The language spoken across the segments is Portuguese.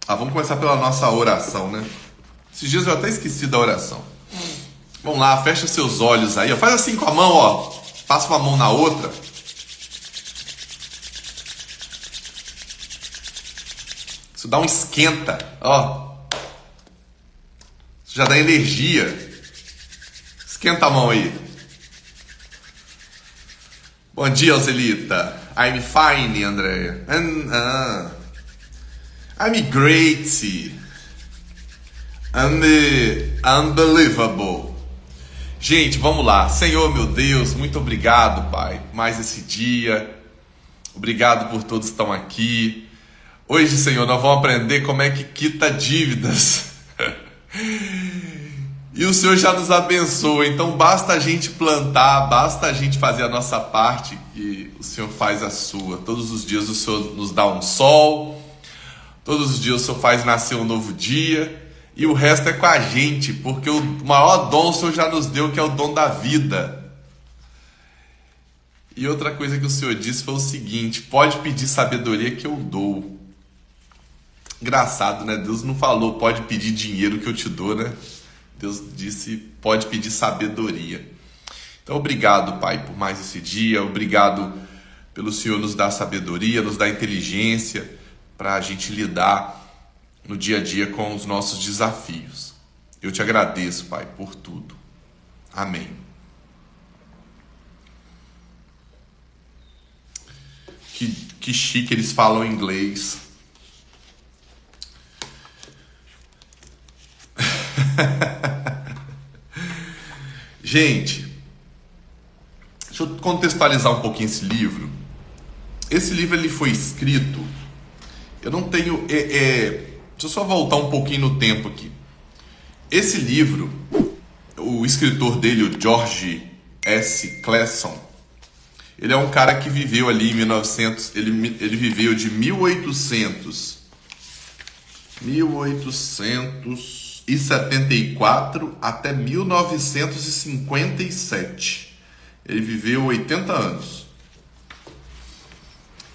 Vamos começar pela nossa oração, né? Esses dias eu até esqueci da oração. Vamos lá, fecha seus olhos aí, ó. Faz assim com a mão, ó. Passa uma mão na outra. Isso dá um esquenta, ó. Isso já dá energia. Esquenta a mão aí. Bom dia, Alzelita. I'm fine, Andréia. I'm great. Unbelievable. Gente, vamos lá. Senhor, meu Deus, muito obrigado, Pai, por mais esse dia. Obrigado por todos que estão aqui. Hoje, Senhor, nós vamos aprender como é que quita dívidas. E o Senhor já nos abençoa, então basta a gente plantar, basta a gente fazer a nossa parte e o Senhor faz a sua. Todos os dias o Senhor nos dá um sol, todos os dias o Senhor faz nascer um novo dia e o resto é com a gente, porque o maior dom o Senhor já nos deu, que é o dom da vida. E outra coisa que o Senhor disse foi o seguinte: pode pedir sabedoria que eu dou. Engraçado, né? Deus não falou pode pedir dinheiro que eu te dou, né? Deus disse, pode pedir sabedoria. Então, obrigado, Pai, por mais esse dia. Obrigado pelo Senhor nos dar sabedoria, nos dar inteligência para a gente lidar no dia a dia com os nossos desafios. Eu te agradeço, Pai, por tudo. Amém. Que chique eles falam inglês. Gente, deixa eu contextualizar um pouquinho esse livro. Esse livro ele foi escrito. Eu não tenho. Deixa eu só voltar um pouquinho no tempo aqui. Esse livro, o escritor dele, o George S. Clason, ele é um cara que viveu ali em 1900. Ele viveu de 1874 até 1957. Ele viveu 80 anos.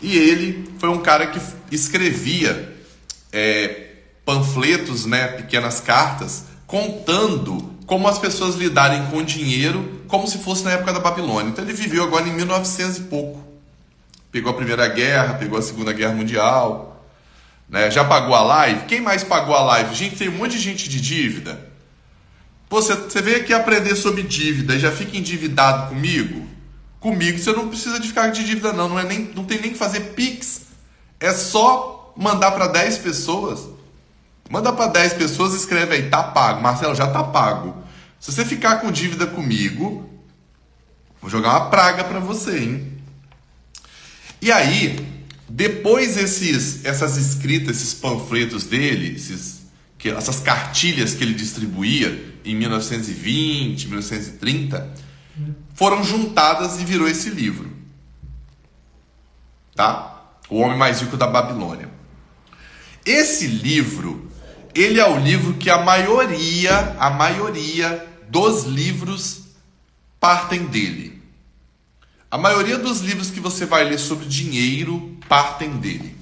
E ele foi um cara que escrevia panfletos, né, pequenas cartas, contando como as pessoas lidarem com dinheiro, como se fosse na época da Babilônia. Então ele viveu agora em 1900 e pouco. Pegou a Primeira Guerra, pegou a Segunda Guerra Mundial. Né? Já pagou a live? Quem mais pagou a live? Gente, tem um monte de gente de dívida. Você veio aqui aprender sobre dívida e já fica endividado comigo? Comigo você não precisa de ficar de dívida não. Não tem nem que fazer Pix. É só mandar para 10 pessoas. Manda para 10 pessoas e escreve aí, tá pago. Marcelo, já tá pago. Se você ficar com dívida comigo, vou jogar uma praga para você, hein? E aí, depois essas escritas, esses panfletos dele, essas cartilhas que ele distribuía em 1920, 1930, foram juntadas e virou esse livro. Tá? O Homem Mais Rico da Babilônia. Esse livro, ele é o livro que a maioria dos livros partem dele. A maioria dos livros que você vai ler sobre dinheiro partem dele.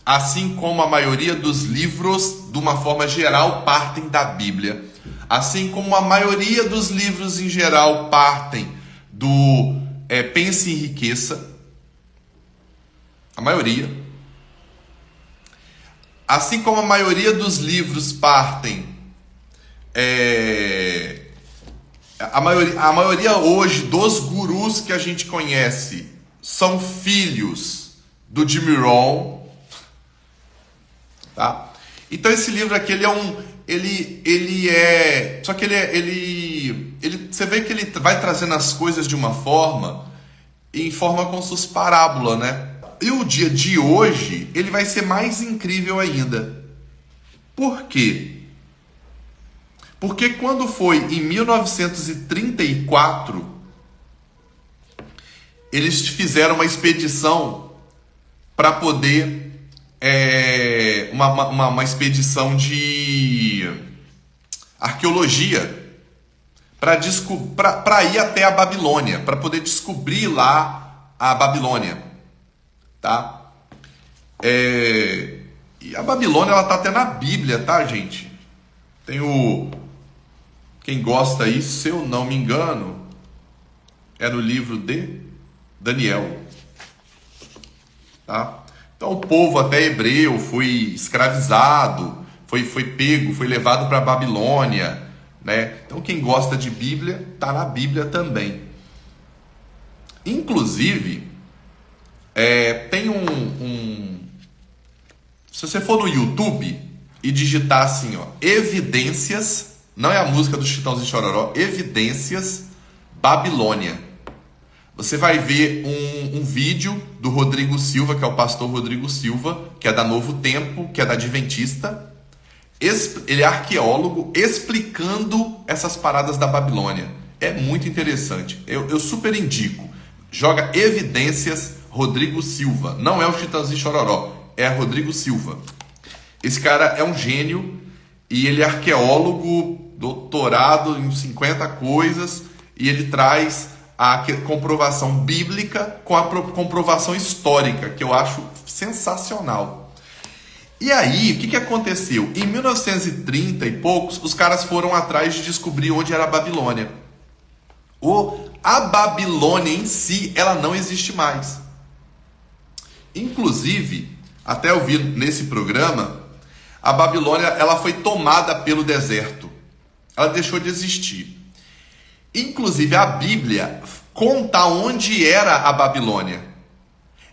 Assim como a maioria dos livros, de uma forma geral, partem da Bíblia. Assim como a maioria dos livros em geral partem do Pense em Riqueza. A maioria. Assim como a maioria dos livros partem... A maioria hoje dos gurus que a gente conhece são filhos do Jim Rohn, tá? Então esse livro aqui você vê que ele vai trazendo as coisas de uma forma, em forma como se fosse parábola, né? E o dia de hoje ele vai ser mais incrível ainda. Por quê? Porque quando foi em 1934, eles fizeram uma expedição para poder... uma expedição de arqueologia para ir até a Babilônia, para poder descobrir lá a Babilônia. Tá? E a Babilônia, ela tá até na Bíblia, tá, gente? Tem o... Quem gosta aí, se eu não me engano, é no livro de Daniel. Tá? Então o povo até hebreu foi escravizado, foi pego, foi levado para a Babilônia, né? Então quem gosta de Bíblia, tá na Bíblia também. Inclusive, tem se você for no YouTube e digitar assim, ó, Evidências, não é a música do Chitãozinho e Chororó, Evidências Babilônia. Você vai ver um vídeo do Rodrigo Silva, que é o pastor Rodrigo Silva, que é da Novo Tempo, que é da Adventista. Ele é arqueólogo explicando essas paradas da Babilônia. É muito interessante. Eu super indico. Joga Evidências Rodrigo Silva. Não é o Chitãozinho e Chororó, é Rodrigo Silva. Esse cara é um gênio e ele é arqueólogo, doutorado em 50 coisas, e ele traz a comprovação bíblica com a comprovação histórica, que eu acho sensacional. E aí, o que aconteceu? Em 1930 e poucos, os caras foram atrás de descobrir onde era a Babilônia. A Babilônia em si, ela não existe mais. Inclusive, até eu vi nesse programa, a Babilônia, ela foi tomada pelo deserto. Ela deixou de existir. Inclusive, a Bíblia conta onde era a Babilônia.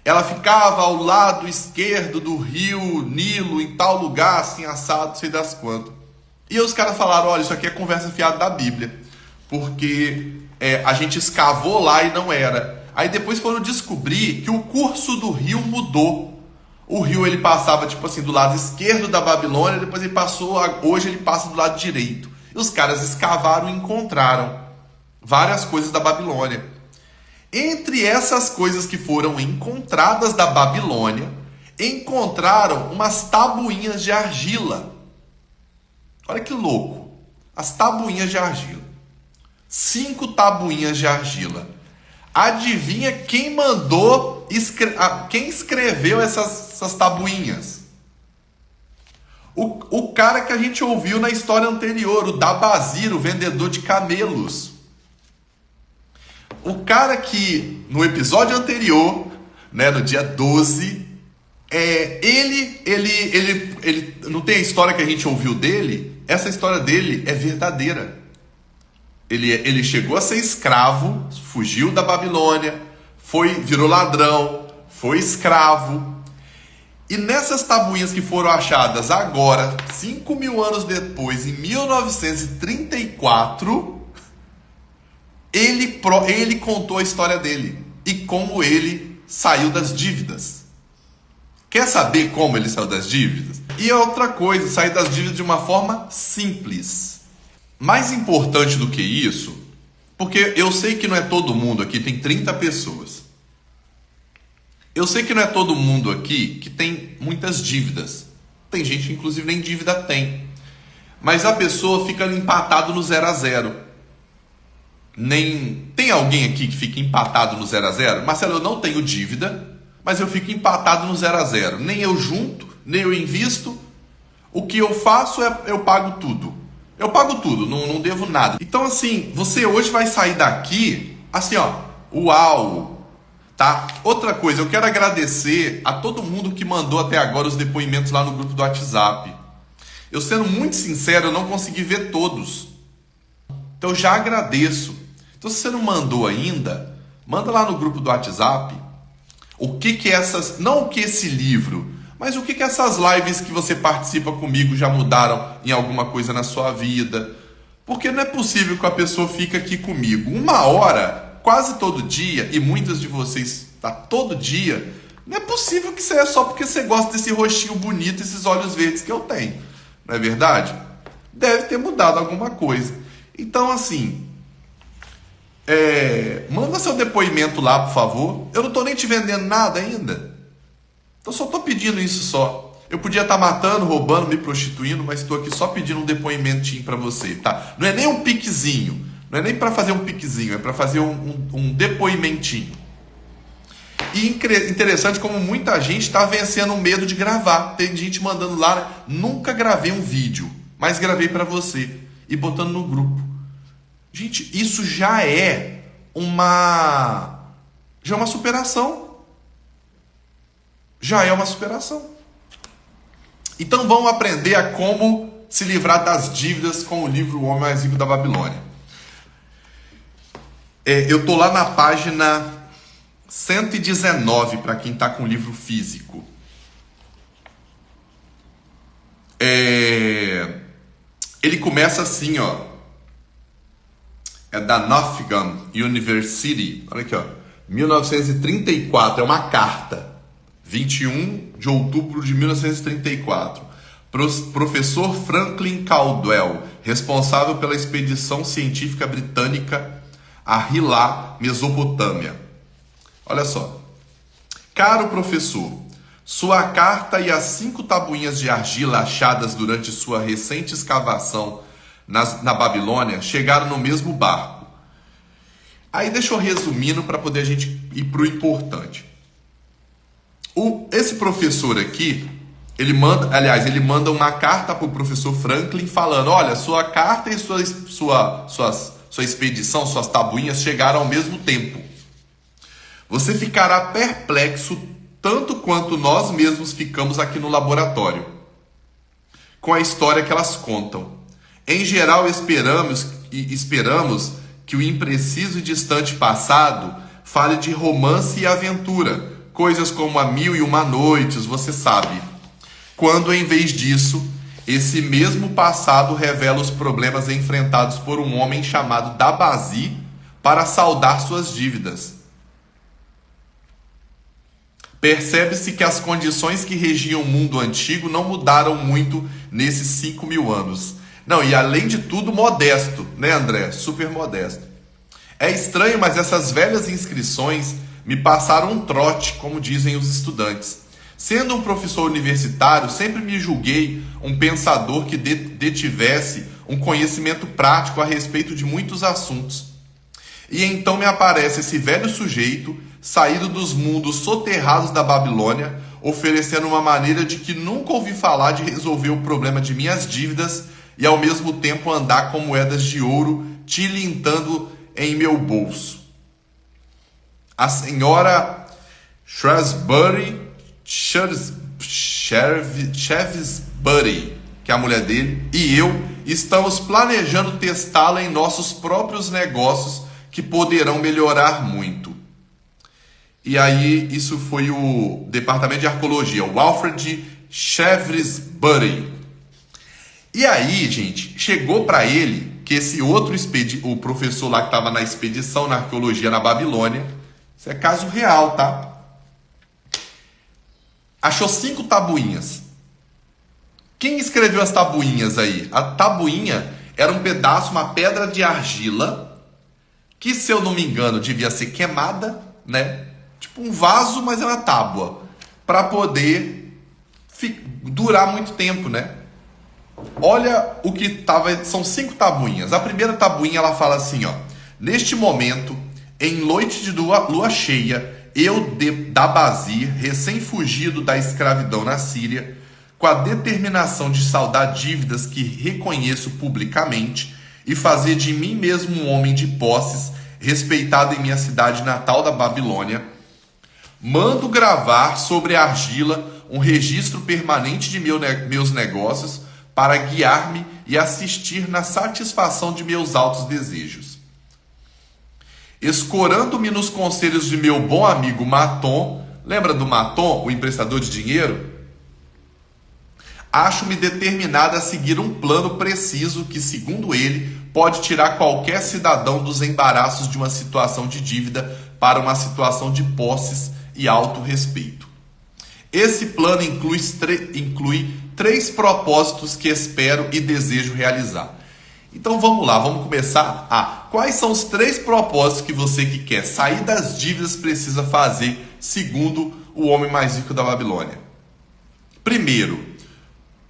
Ela ficava ao lado esquerdo do rio Nilo, em tal lugar, assim, assado, sei das quantas. E os caras falaram, olha, isso aqui é conversa fiada da Bíblia. Porque a gente escavou lá e não era. Aí depois foram descobrir que o curso do rio mudou. O rio, ele passava, tipo assim, do lado esquerdo da Babilônia, depois ele passou, hoje ele passa do lado direito. E os caras escavaram e encontraram várias coisas da Babilônia. Entre essas coisas que foram encontradas da Babilônia, encontraram umas tabuinhas de argila. Olha que louco. As tabuinhas de argila. 5 tabuinhas de argila. Adivinha quem mandou, quem escreveu essas tabuinhas? O cara que a gente ouviu na história anterior, o Dabazir, o vendedor de camelos. O cara que, no episódio anterior, né, no dia 12, ele não tem a história que a gente ouviu dele? Essa história dele é verdadeira. Ele chegou a ser escravo, fugiu da Babilônia, virou ladrão, foi escravo. E nessas tabuinhas que foram achadas agora, 5.000 anos depois, em 1934... Ele contou a história dele e como ele saiu das dívidas. Quer saber como ele saiu das dívidas? E outra coisa, sair das dívidas de uma forma simples. Mais importante do que isso, porque eu sei que não é todo mundo aqui, tem 30 pessoas. Eu sei que não é todo mundo aqui que tem muitas dívidas. Tem gente que inclusive nem dívida tem. Mas a pessoa fica empatado no 0 a 0. Tem alguém aqui que fica empatado no 0 a 0? Marcelo, eu não tenho dívida, mas eu fico empatado no 0 a 0. Nem eu junto, nem eu invisto. O que eu faço eu pago tudo. Eu pago tudo, não devo nada. Então assim, você hoje vai sair daqui assim, ó, uau, tá? Outra coisa, eu quero agradecer a todo mundo que mandou até agora os depoimentos lá no grupo do WhatsApp. Eu sendo muito sincero, eu não consegui ver todos. Então eu já agradeço. Então se você não mandou ainda, manda lá no grupo do WhatsApp o que essas, não o que esse livro, mas o que essas lives que você participa comigo já mudaram em alguma coisa na sua vida. Porque não é possível que a pessoa fique aqui comigo 1 hora, quase todo dia, e muitas de vocês tá todo dia. Não é possível que seja só porque você gosta desse rostinho bonito, esses olhos verdes que eu tenho. Não é verdade? Deve ter mudado alguma coisa. Então, assim, manda seu depoimento lá, por favor. Eu não estou nem te vendendo nada ainda. Eu só estou pedindo isso só. Eu podia estar matando, roubando, me prostituindo, mas estou aqui só pedindo um depoimentinho para você, tá? Não é nem um piquezinho. Não é nem para fazer um piquezinho, é para fazer um depoimentinho. E interessante como muita gente está vencendo o medo de gravar. Tem gente mandando lá, né? Nunca gravei um vídeo, mas gravei para você e botando no grupo. Gente, isso já é uma superação. Já é uma superação. Então vamos aprender a como se livrar das dívidas com o livro O Homem Mais Rico da Babilônia. Eu estou lá na página 119 para quem está com o livro físico. Ele começa assim, ó. É da Nottingham University. Olha aqui, ó. 1934. É uma carta. 21 de outubro de 1934. Professor Franklin Caldwell, responsável pela expedição científica britânica a Hilá, Mesopotâmia. Olha só. Caro professor, sua carta e as 5 tabuinhas de argila achadas durante sua recente escavação na Babilônia chegaram no mesmo barco. Aí deixa eu resumindo para poder a gente ir para o importante. Esse professor aqui, ele manda uma carta para o professor Franklin falando, olha, sua carta e sua expedição, suas tabuinhas chegaram ao mesmo tempo. Você ficará perplexo tanto quanto nós mesmos ficamos aqui no laboratório com a história que elas contam. Em geral, esperamos que o impreciso e distante passado fale de romance e aventura, coisas como A Mil e Uma Noites, você sabe. Quando, em vez disso, esse mesmo passado revela os problemas enfrentados por um homem chamado Dabazi para saldar suas dívidas. Percebe-se que as condições que regiam o mundo antigo não mudaram muito nesses 5.000 anos. Não, e além de tudo, modesto, né, André? Super modesto. É estranho, mas essas velhas inscrições me passaram um trote, como dizem os estudantes. Sendo um professor universitário, sempre me julguei um pensador que detivesse um conhecimento prático a respeito de muitos assuntos. E então me aparece esse velho sujeito, saído dos mundos soterrados da Babilônia, oferecendo uma maneira de que nunca ouvi falar de resolver o problema de minhas dívidas e ao mesmo tempo andar com moedas de ouro tilintando em meu bolso. A senhora Shrewsbury, que é a mulher dele, e eu estamos planejando testá-la em nossos próprios negócios que poderão melhorar muito. E aí, isso foi o Departamento de Arqueologia, o Alfred Shrewsbury. E aí, gente, chegou para ele que esse outro o professor lá que estava na expedição na arqueologia na Babilônia, isso é caso real, tá? Achou 5 tabuinhas. Quem escreveu as tabuinhas aí? A tabuinha era um pedaço, uma pedra de argila, que, se eu não me engano, devia ser queimada, né? Tipo um vaso, mas é uma tábua, para poder durar muito tempo, né? Olha o que estava, são 5 tabuinhas. A primeira tabuinha, ela fala assim, ó: neste momento, em noite de lua cheia, eu, Dabazi, recém-fugido da escravidão na Síria, com a determinação de saldar dívidas que reconheço publicamente e fazer de mim mesmo um homem de posses, respeitado em minha cidade natal da Babilônia, mando gravar sobre a argila um registro permanente de meus negócios para guiar-me e assistir na satisfação de meus altos desejos. Escorando-me nos conselhos de meu bom amigo Maton, lembra do Maton, o emprestador de dinheiro? Acho-me determinado a seguir um plano preciso que, segundo ele, pode tirar qualquer cidadão dos embaraços de uma situação de dívida para uma situação de posses e autorrespeito. Esse plano inclui 3 propósitos que espero e desejo realizar. Então vamos lá, vamos começar quais são os 3 propósitos que você que quer sair das dívidas precisa fazer, segundo o homem mais rico da Babilônia. Primeiro,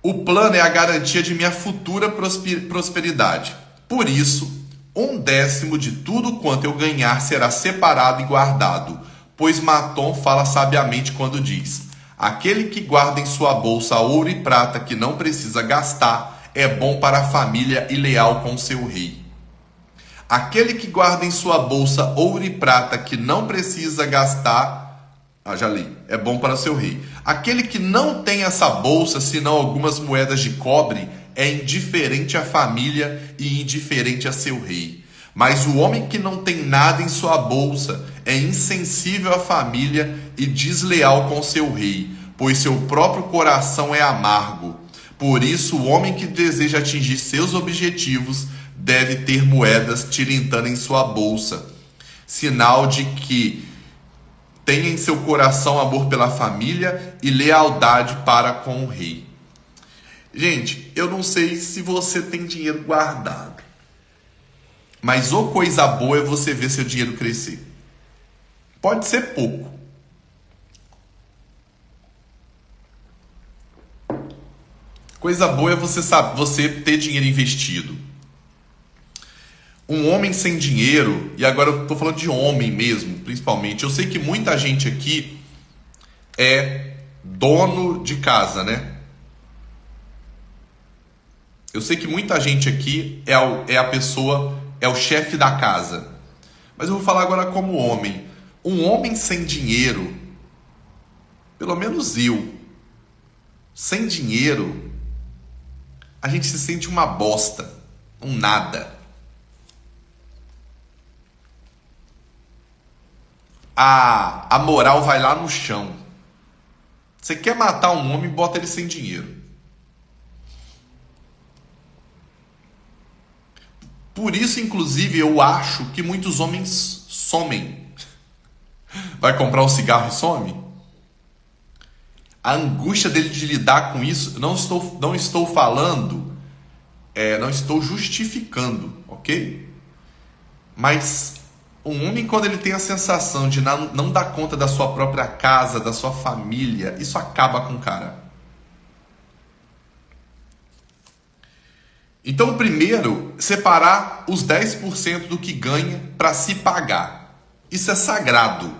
o plano é a garantia de minha futura prosperidade. Por isso, 1/10 de tudo quanto eu ganhar será separado e guardado, pois Matom fala sabiamente quando diz: aquele que guarda em sua bolsa ouro e prata que não precisa gastar é bom para a família e leal com seu rei. Aquele que guarda em sua bolsa ouro e prata que não precisa gastar, já li, é bom para seu rei. Aquele que não tem essa bolsa, senão algumas moedas de cobre, é indiferente à família e indiferente a seu rei. Mas o homem que não tem nada em sua bolsa é insensível à família e desleal com seu rei, pois seu próprio coração é amargo. Por isso, o homem que deseja atingir seus objetivos deve ter moedas tilintando em sua bolsa, sinal de que tem em seu coração amor pela família e lealdade para com o rei. Gente, eu não sei se você tem dinheiro guardado, mas ou coisa boa é você ver seu dinheiro crescer. Pode ser pouco. Coisa boa é você ter dinheiro investido. Um homem sem dinheiro, e agora eu estou falando de homem mesmo, principalmente. Eu sei que muita gente aqui é dono de casa, né? Eu sei que muita gente aqui é a pessoa, é o chefe da casa. Mas eu vou falar agora como homem. Um homem sem dinheiro, pelo menos eu, sem dinheiro, a gente se sente uma bosta, um nada. A moral vai lá no chão. Você quer matar um homem, bota ele sem dinheiro. Por isso, inclusive, eu acho que muitos homens somem. Vai comprar um cigarro e some? A angústia dele de lidar com isso, não estou falando, não estou justificando, ok? Mas um homem, quando ele tem a sensação de não dar conta da sua própria casa, da sua família, isso acaba com o cara. Então, primeiro, separar os 10% do que ganha para se pagar. Isso é sagrado,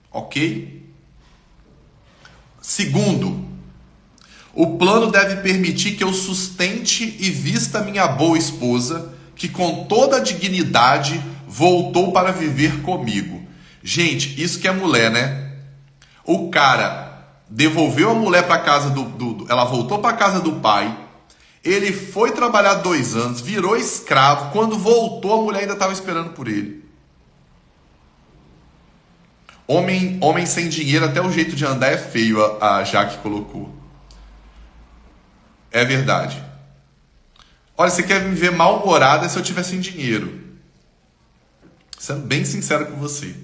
ok? Segundo, o plano deve permitir que eu sustente e vista minha boa esposa, que com toda a dignidade voltou para viver comigo. Gente, isso que é mulher, né? O cara devolveu a mulher para casa ela voltou para casa do pai. Ele foi trabalhar 2 anos, virou escravo. Quando voltou, a mulher ainda estava esperando por ele. Homem sem dinheiro, até o jeito de andar é feio, a Jaque colocou. É verdade. Olha, você quer me ver mal-humorada se eu tiver sem dinheiro. Sendo bem sincero com você.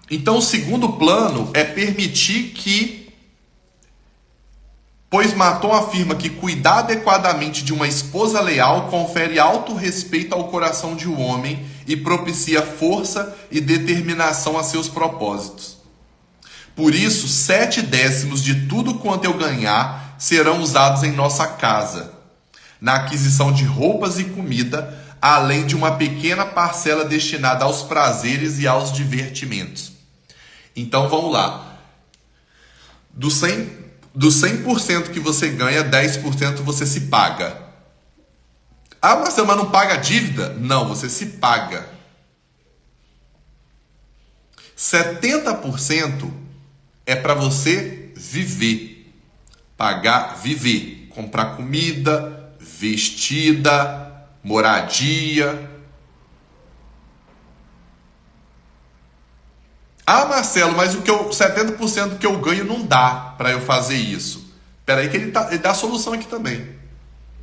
Então, o segundo plano é permitir que, pois Matom afirma que cuidar adequadamente de uma esposa leal confere alto respeito ao coração de um homem e propicia força e determinação a seus propósitos. Por isso, 7/10 de tudo quanto eu ganhar serão usados em nossa casa, na aquisição de roupas e comida, além de uma pequena parcela destinada aos prazeres e aos divertimentos. Então vamos lá. Do 100% que você ganha, 10% você se paga. Ah, Marcelo, mas não paga a dívida? Não, você se paga. 70% é para você viver. Pagar, viver. Comprar comida, vestida, moradia. Ah, Marcelo, mas 70% que eu ganho não dá para eu fazer isso. Espera aí que ele dá a solução aqui também.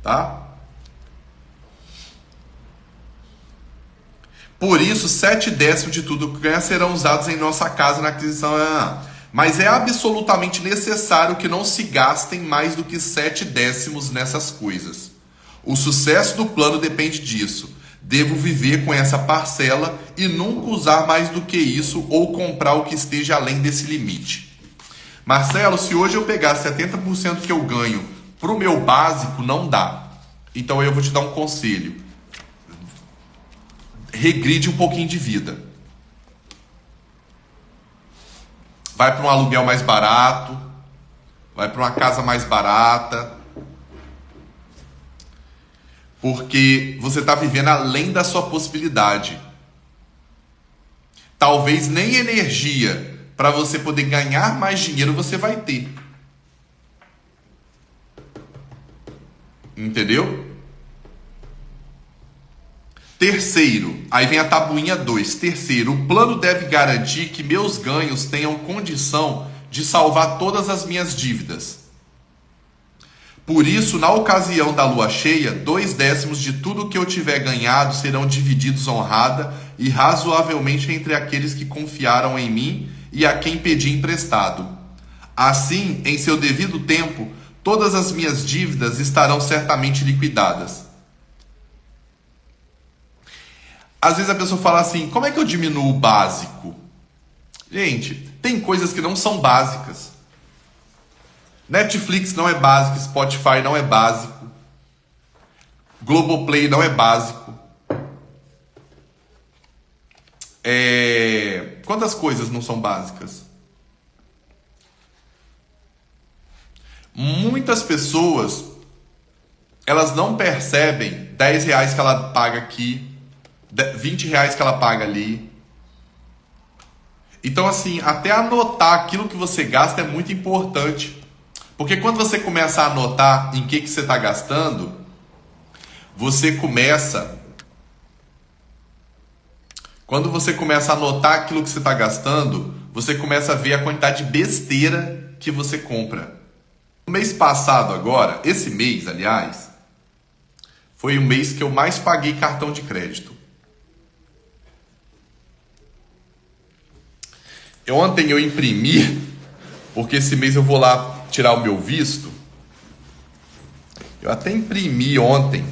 Tá? Por isso, 7/10 de tudo que ganha serão usados em nossa casa na aquisição. Mas é absolutamente necessário que não se gastem mais do que 7/10 nessas coisas. O sucesso do plano depende disso. Devo viver com essa parcela e nunca usar mais do que isso ou comprar o que esteja além desse limite. Marcelo, se hoje eu pegar 70% que eu ganho para o meu básico, não dá. Então eu vou te dar um conselho. Regride um pouquinho de vida. Vai para um aluguel mais barato, vai para uma casa mais barata, porque você está vivendo além da sua possibilidade. Talvez nem energia para você poder ganhar mais dinheiro você vai ter. Entendeu? Terceiro, aí vem a tabuinha 2. Terceiro, o plano deve garantir que meus ganhos tenham condição de salvar todas as minhas dívidas. Por isso, na ocasião da lua cheia, 2/10 de tudo que eu tiver ganhado serão divididos honrada e razoavelmente entre aqueles que confiaram em mim e a quem pedi emprestado. Assim, em seu devido tempo, todas as minhas dívidas estarão certamente liquidadas. Às vezes a pessoa fala assim, como é que eu diminuo o básico? Gente, tem coisas que não são básicas. Netflix não é básico, Spotify não é básico, Globoplay não é básico. Quantas coisas não são básicas? Muitas pessoas, elas não percebem R$10 que ela paga aqui, R$20 que ela paga ali. Então assim, até anotar aquilo que você gasta é muito importante. Porque quando você começa a anotar em que você está gastando, quando você começa a anotar aquilo que você está gastando, você começa a ver a quantidade de besteira que você compra. No mês passado agora, esse mês, aliás, foi o mês que eu mais paguei cartão de crédito. Ontem eu imprimi, porque esse mês eu vou lá tirar o meu visto. Eu até imprimi ontem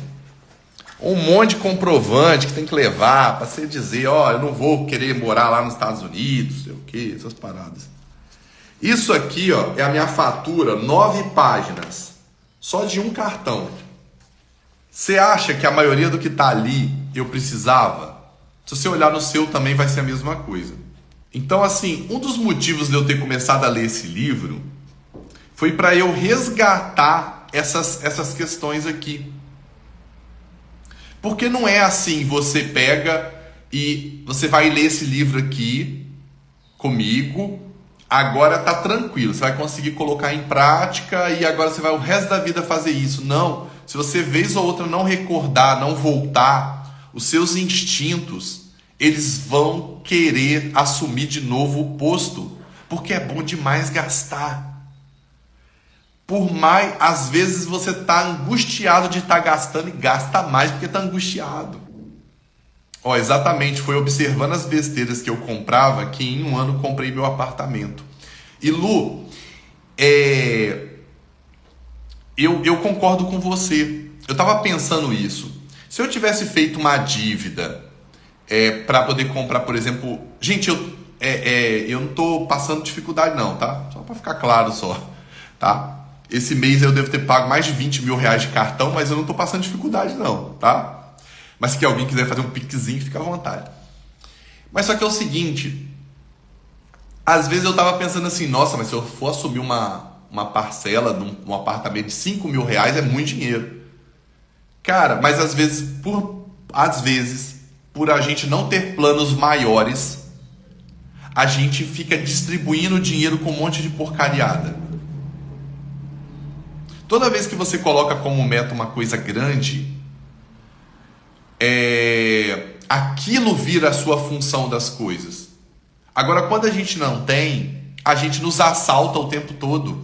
um monte de comprovante que tem que levar para você dizer, eu não vou querer morar lá nos Estados Unidos, sei o que, essas paradas. Isso aqui, é a minha fatura, 9 páginas, só de um cartão. Você acha que a maioria do que tá ali eu precisava? Se você olhar no seu também vai ser a mesma coisa. Então, assim, um dos motivos de eu ter começado a ler esse livro foi para eu resgatar essas questões aqui. Porque não é assim, você pega e você vai ler esse livro aqui comigo, agora tá tranquilo, você vai conseguir colocar em prática e agora você vai o resto da vida fazer isso. Não, se você vez ou outra não recordar, não voltar, os seus instintos, eles vão querer assumir de novo o posto, porque é bom demais gastar. Por mais, às vezes você está angustiado de estar gastando e gasta mais porque está angustiado. Exatamente, foi observando as besteiras que eu comprava que em um ano comprei meu apartamento. E Lu, eu concordo com você. Eu estava pensando isso. Se eu tivesse feito uma dívida para poder comprar, por exemplo... Gente, eu não estou passando dificuldade não, tá? Só para ficar claro só, tá? Esse mês eu devo ter pago mais de R$20 mil de cartão, mas eu não estou passando dificuldade não, tá? Mas se alguém quiser fazer um piquezinho, fica à vontade. Mas só que é o seguinte, às vezes eu estava pensando assim, nossa, mas se eu for assumir uma parcela de um apartamento de R$5 mil é muito dinheiro. Cara, mas às vezes, por a gente não ter planos maiores, a gente fica distribuindo dinheiro com um monte de porcariada. Toda vez que você coloca como meta uma coisa grande, aquilo vira a sua função das coisas. Agora, quando a gente não tem, a gente nos assalta o tempo todo.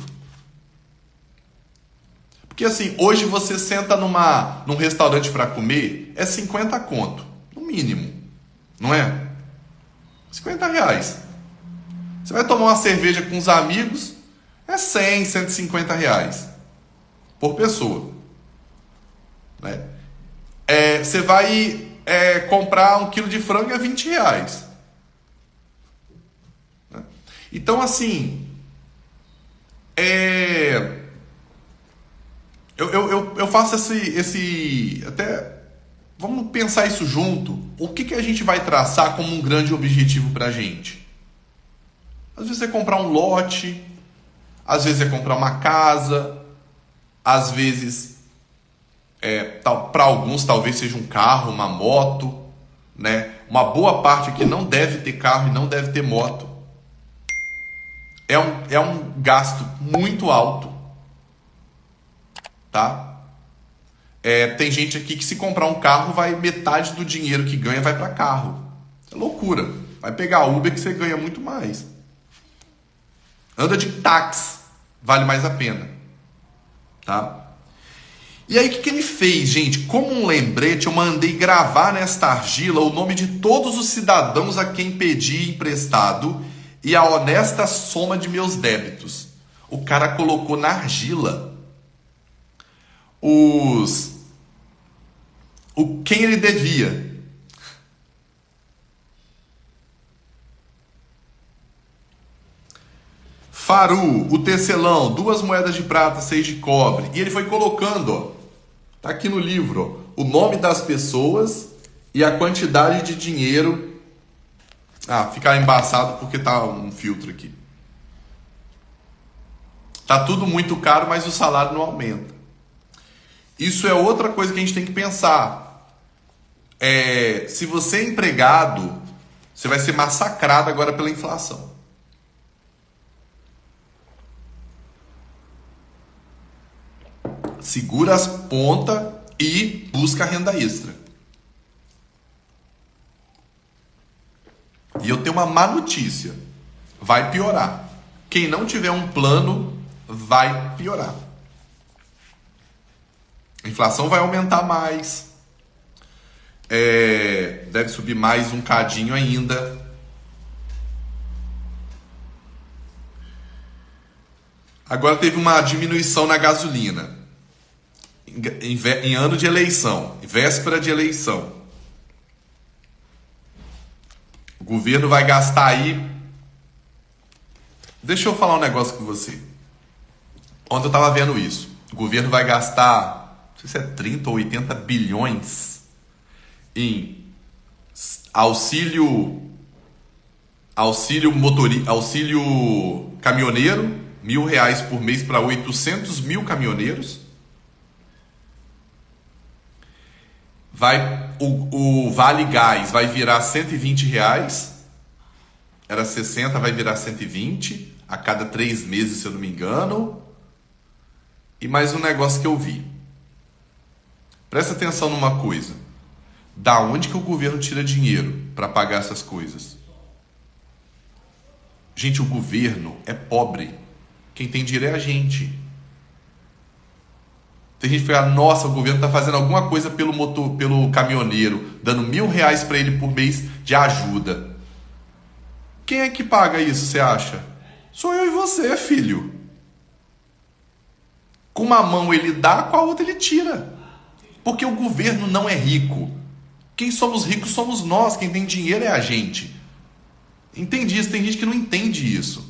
Porque assim, hoje você senta num restaurante para comer, é 50 conto, no mínimo, não é? R$50. Você vai tomar uma cerveja com os amigos, é 100, R$150 por pessoa, né? Você vai comprar 1 quilo de frango é R$20, né? Então assim, Eu faço esse. Até. Vamos pensar isso junto. O que a gente vai traçar como um grande objetivo pra gente? Às vezes é comprar um lote, às vezes é comprar uma casa, às vezes, para alguns, talvez seja um carro, uma moto, né? Uma boa parte aqui não deve ter carro e não deve ter moto. É um gasto muito alto, tá? Tem gente aqui que se comprar um carro, metade do dinheiro que ganha vai para carro. É loucura. Vai pegar Uber que você ganha muito mais. Anda de táxi, vale mais a pena, tá? E aí o que ele fez, gente? Como um lembrete, eu mandei gravar nesta argila o nome de todos os cidadãos a quem pedi emprestado e a honesta soma de meus débitos. O cara colocou na argila quem ele devia. Faru, o tecelão, 2 moedas de prata, 6 de cobre. E ele foi colocando, ó, tá aqui no livro, ó, o nome das pessoas e a quantidade de dinheiro. Fica embaçado porque tá um filtro aqui. Tá tudo muito caro, mas o salário não aumenta. Isso é outra coisa que a gente tem que pensar. Se você é empregado, você vai ser massacrado agora pela inflação. Segura as pontas e busca renda extra. E eu tenho uma má notícia. Vai piorar. Quem não tiver um plano, vai piorar. A inflação vai aumentar mais. Deve subir mais um cadinho ainda. Agora teve uma diminuição na gasolina. Em ano de eleição, véspera de eleição. O governo vai gastar aí. Deixa eu falar um negócio com você. Ontem eu estava vendo isso. O governo vai gastar, não sei se é 30 ou 80 bilhões em auxílio caminhoneiro, R$1.000 por mês para 800 mil caminhoneiros. O Vale Gás vai virar R$120, era 60, vai virar 120 a cada 3 meses, se eu não me engano. E mais um negócio que eu vi. Presta atenção numa coisa. Da onde que o governo tira dinheiro para pagar essas coisas? Gente, o governo é pobre. Quem tem dinheiro é a gente. Tem gente que fala, nossa, o governo está fazendo alguma coisa pelo caminhoneiro, dando R$1.000 para ele por mês de ajuda. Quem é que paga isso, você acha? Sou eu e você, filho. Com uma mão ele dá, com a outra ele tira. Porque o governo não é rico. Quem somos ricos somos nós, quem tem dinheiro é a gente. Entende isso? Tem gente que não entende isso.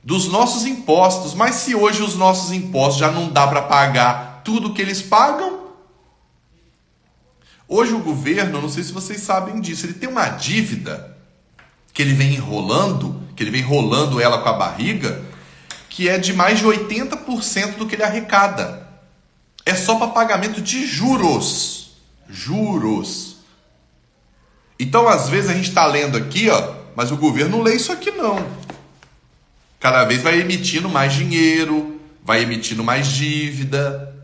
Dos nossos impostos, mas se hoje os nossos impostos já não dá para pagar tudo que eles pagam, hoje o governo, não sei se vocês sabem disso, ele tem uma dívida que ele vem enrolando ela com a barriga, que é de mais de 80% do que ele arrecada. É só para pagamento de juros. Juros. Então, às vezes a gente está lendo aqui, ó, mas o governo não lê isso aqui não. Cada vez vai emitindo mais dinheiro, vai emitindo mais dívida.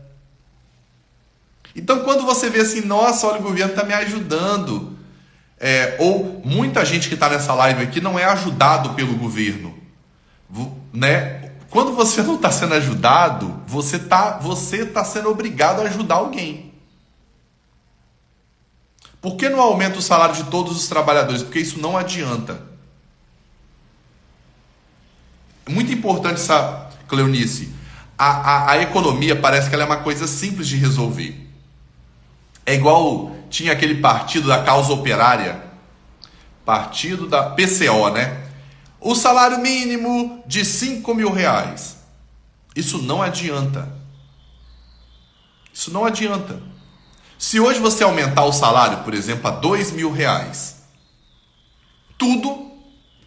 Então, quando você vê assim, nossa, olha, o governo está me ajudando. Ou muita gente que está nessa live aqui não é ajudado pelo governo. Né? Quando você não está sendo ajudado, você tá sendo obrigado a ajudar alguém. Por que não aumenta o salário de todos os trabalhadores? Porque isso não adianta. É muito importante essa, Cleonice. A economia parece que ela é uma coisa simples de resolver. É igual tinha aquele partido da causa operária, partido da PCO, né? O salário mínimo de R$5.000. Isso não adianta. Isso não adianta. Se hoje você aumentar o salário, por exemplo, a R$ 2.000,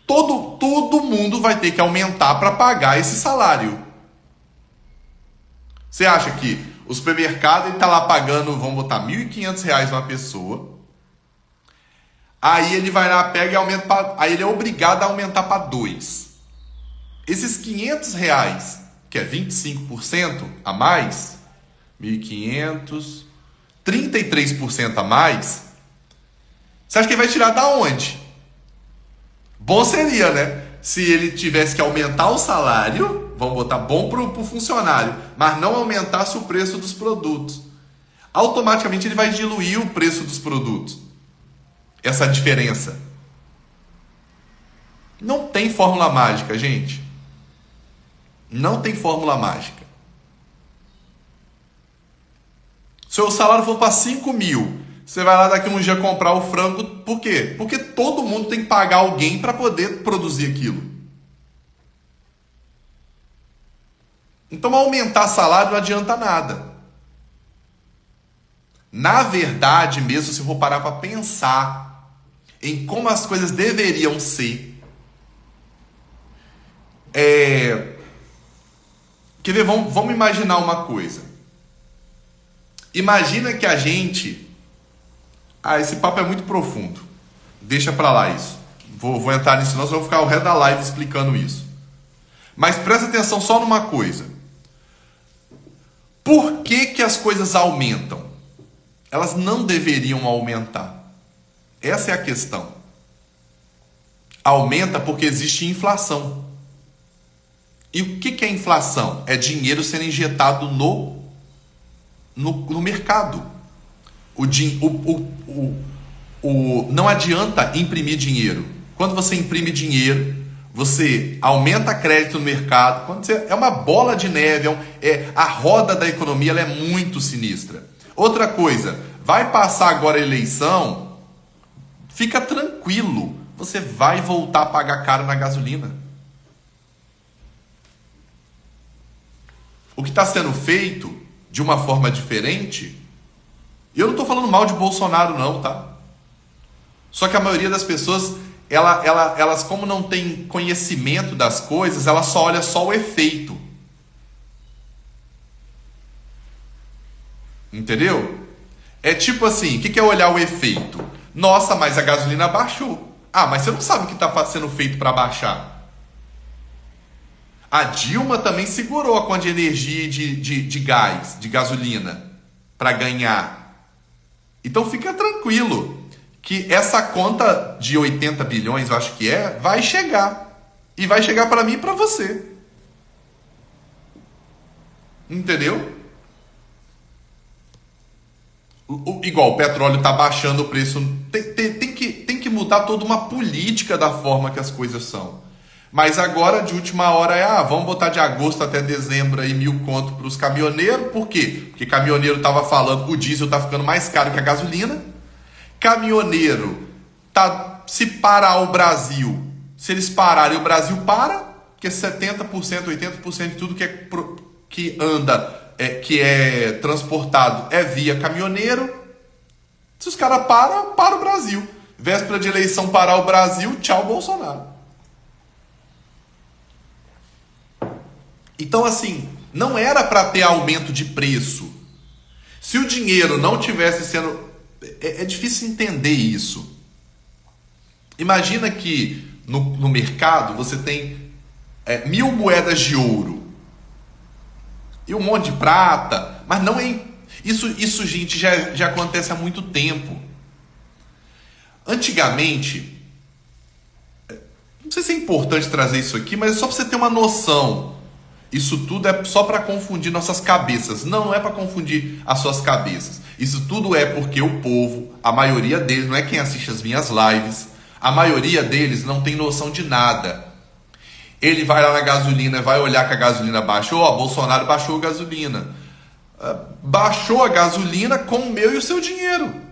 todo mundo vai ter que aumentar para pagar esse salário. Você acha que o supermercado está lá pagando, vamos botar R$ 1.500 uma pessoa, aí ele vai lá, pega e aumenta, aí ele é obrigado a aumentar para 2. Esses R$ 500, que é 25% a mais, 1.500, 33% a mais, você acha que ele vai tirar da onde? Bom seria, né? Se ele tivesse que aumentar o salário, vamos botar bom para o funcionário, mas não aumentasse o preço dos produtos. Automaticamente ele vai diluir o preço dos produtos. Essa diferença. Não tem fórmula mágica, gente. Não tem fórmula mágica. Se o salário for para 5.000, você vai lá daqui um dia comprar o frango, por quê? Porque todo mundo tem que pagar alguém para poder produzir aquilo. Então aumentar salário não adianta nada. Na verdade, mesmo se for parar para pensar em como as coisas deveriam ser, quer ver? Vamos imaginar uma coisa. Imagina que a gente... esse papo é muito profundo. Deixa pra lá isso. Vou entrar nisso, senão eu vou ficar o resto da live explicando isso. Mas presta atenção só numa coisa. Por que as coisas aumentam? Elas não deveriam aumentar. Essa é a questão. Aumenta porque existe inflação. E o que é inflação? É dinheiro sendo injetado no mercado. Não adianta imprimir dinheiro. Quando você imprime dinheiro, você aumenta crédito no mercado. É uma bola de neve, a roda da economia ela é muito sinistra. Outra coisa, vai passar agora a eleição, fica tranquilo, você vai voltar a pagar caro na gasolina. O que está sendo feito de uma forma diferente, eu não estou falando mal de Bolsonaro não, tá? Só que a maioria das pessoas, elas como não tem conhecimento das coisas, ela só olha só o efeito. Entendeu? É tipo assim, o que é olhar o efeito? Nossa, mas a gasolina baixou. Ah, mas você não sabe o que está sendo feito para baixar. A Dilma também segurou a conta de energia e de gás, de gasolina, para ganhar. Então fica tranquilo que essa conta de 80 bilhões, eu acho que vai chegar. E vai chegar para mim e para você. Entendeu? Igual o petróleo está baixando o preço. Tem que mudar toda uma política da forma que as coisas são. Mas agora, de última hora, vamos botar de agosto até dezembro aí 1.000 conto para os caminhoneiros. Por quê? Porque caminhoneiro estava falando, o diesel está ficando mais caro que a gasolina. Caminhoneiro, se parar o Brasil, se eles pararem, o Brasil para, porque 70%, 80% de tudo que anda, que é transportado, é via caminhoneiro. Se os caras param, para o Brasil. Véspera de eleição, parar o Brasil, tchau Bolsonaro. Então, assim, não era para ter aumento de preço. Se o dinheiro não tivesse sendo... É difícil entender isso. Imagina que no mercado você tem 1.000 moedas de ouro e um monte de prata, mas não é... Isso, gente, já acontece há muito tempo. Antigamente, não sei se é importante trazer isso aqui, mas é só para você ter uma noção. Isso tudo é só para confundir nossas cabeças. Não é para confundir as suas cabeças. Isso tudo é porque o povo, a maioria deles, não é quem assiste as minhas lives, a maioria deles não tem noção de nada. Ele vai lá na gasolina, vai olhar que a gasolina baixou, Bolsonaro baixou a gasolina. Baixou a gasolina com o meu e o seu dinheiro.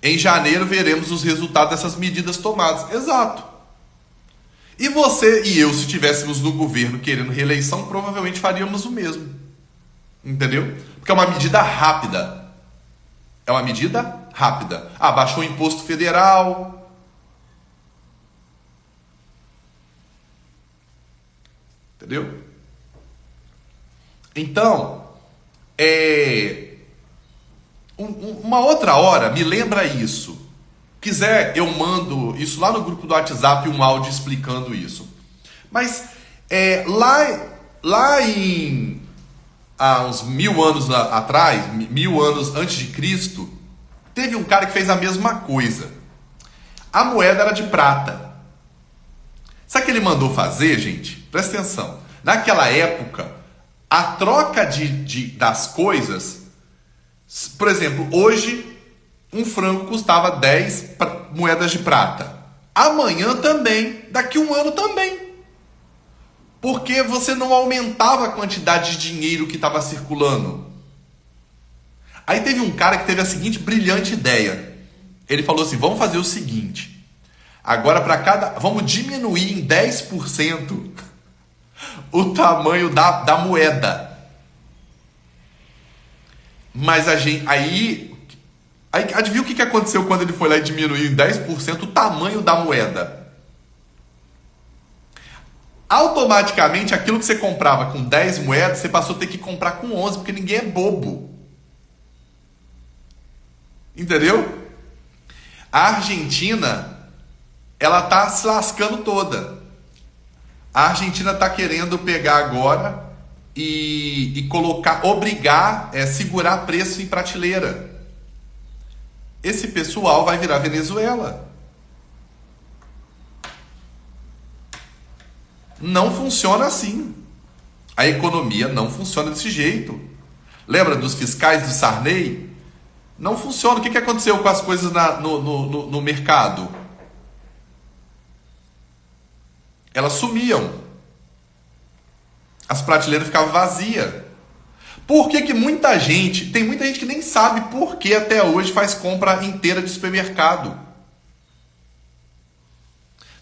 Em janeiro veremos os resultados dessas medidas tomadas. Exato. E você e eu, se estivéssemos no governo querendo reeleição, provavelmente faríamos o mesmo. Entendeu? Porque é uma medida rápida. É uma medida rápida. Ah, baixou o imposto federal. Entendeu? Então, uma outra hora, me lembra isso. Quiser, eu mando isso lá no grupo do WhatsApp, um áudio explicando isso. Mas lá em há uns 1000 anos atrás, 1000 anos antes de Cristo, teve um cara que fez a mesma coisa. A moeda era de prata. Sabe o que ele mandou fazer, gente? Presta atenção. Naquela época, a troca das coisas, por exemplo, hoje um franco custava 10 moedas de prata. Amanhã também, daqui um ano também. Porque você não aumentava a quantidade de dinheiro que estava circulando. Aí teve um cara que teve a seguinte brilhante ideia. Ele falou assim, vamos fazer o seguinte. Agora vamos diminuir em 10% o tamanho da moeda. Mas aí adivinha o que aconteceu quando ele foi lá e diminuiu em 10% o tamanho da moeda? Automaticamente, aquilo que você comprava com 10 moedas, você passou a ter que comprar com 11, porque ninguém é bobo. Entendeu? A Argentina, ela tá se lascando toda. A Argentina tá querendo pegar agora e segurar preço em prateleira. Esse pessoal vai virar Venezuela. Não funciona assim. A economia não funciona desse jeito. Lembra dos fiscais do Sarney? Não funciona. O que aconteceu com as coisas no mercado? Elas sumiam. As prateleiras ficavam vazias. Por que muita gente... Tem muita gente que nem sabe por que até hoje faz compra inteira de supermercado.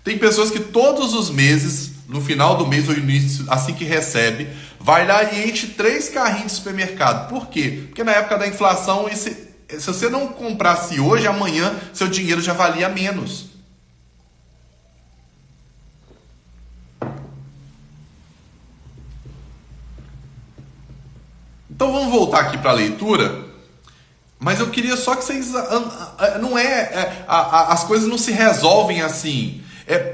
Tem pessoas que todos os meses, no final do mês ou início, assim que recebe, vai lá e enche 3 carrinhos de supermercado. Por quê? Porque na época da inflação, se você não comprasse hoje, amanhã seu dinheiro já valia menos. Então vamos voltar aqui para a leitura. Mas eu queria só que vocês... as coisas não se resolvem assim.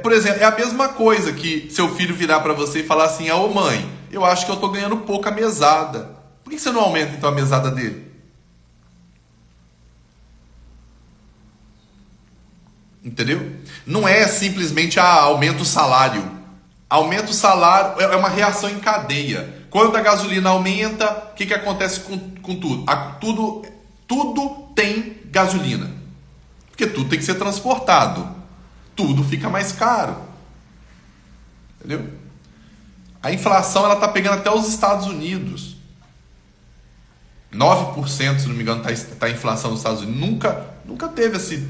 Por exemplo, é a mesma coisa que seu filho virar para você e falar assim, ô mãe, eu acho que eu estou ganhando pouca mesada. Por que você não aumenta então a mesada dele? Entendeu? Não é simplesmente aumenta o salário. Aumenta o salário é uma reação em cadeia. Quando a gasolina aumenta, o que acontece com tudo? Tudo tem gasolina. Porque tudo tem que ser transportado. Tudo fica mais caro. Entendeu? A inflação ela está pegando até os Estados Unidos. 9%, se não me engano, está a inflação nos Estados Unidos. Nunca teve assim.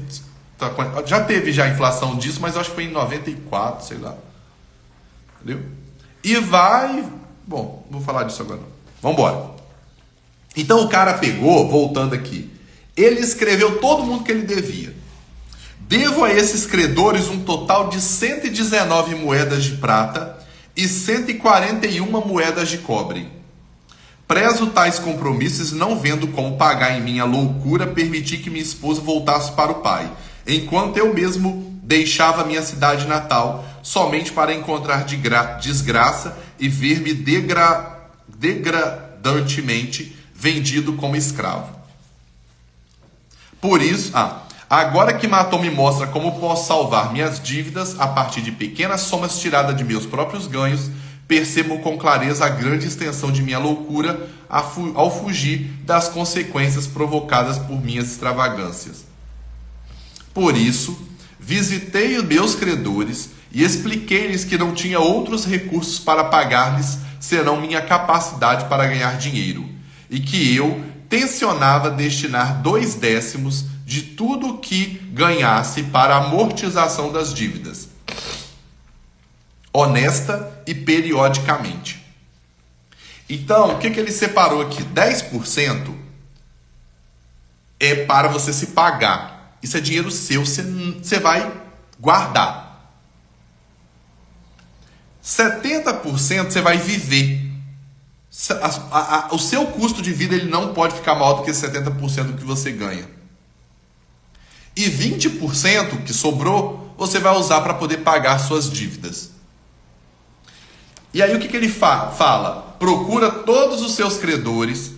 Já teve já a inflação disso, mas eu acho que foi em 94, sei lá. Entendeu? E vai... Bom, não vou falar disso agora não. Vamos embora. Então o cara pegou, voltando aqui, ele escreveu todo mundo que ele devia. Devo a esses credores um total de 119 moedas de prata e 141 moedas de cobre. Prezo tais compromissos, não vendo como pagar em minha loucura, permiti que minha esposa voltasse para o pai, enquanto eu mesmo deixava minha cidade natal, somente para encontrar desgraça e ver-me degradantemente vendido como escravo. Por isso, agora que Matom me mostra como posso salvar minhas dívidas a partir de pequenas somas tiradas de meus próprios ganhos, percebo com clareza a grande extensão de minha loucura ao fugir das consequências provocadas por minhas extravagâncias. Por isso, visitei os meus credores e expliquei-lhes que não tinha outros recursos para pagar-lhes senão minha capacidade para ganhar dinheiro, e que eu tencionava destinar 2/10 de tudo o que ganhasse para a amortização das dívidas. honesta e periodicamente. Então, o que ele separou aqui? 10% é para você se pagar. Isso é dinheiro seu, você vai guardar. 70% você vai viver. O seu custo de vida ele não pode ficar maior do que 70% do que você ganha. E 20% que sobrou, você vai usar para poder pagar suas dívidas. E aí o que ele fala? Procura todos os seus credores,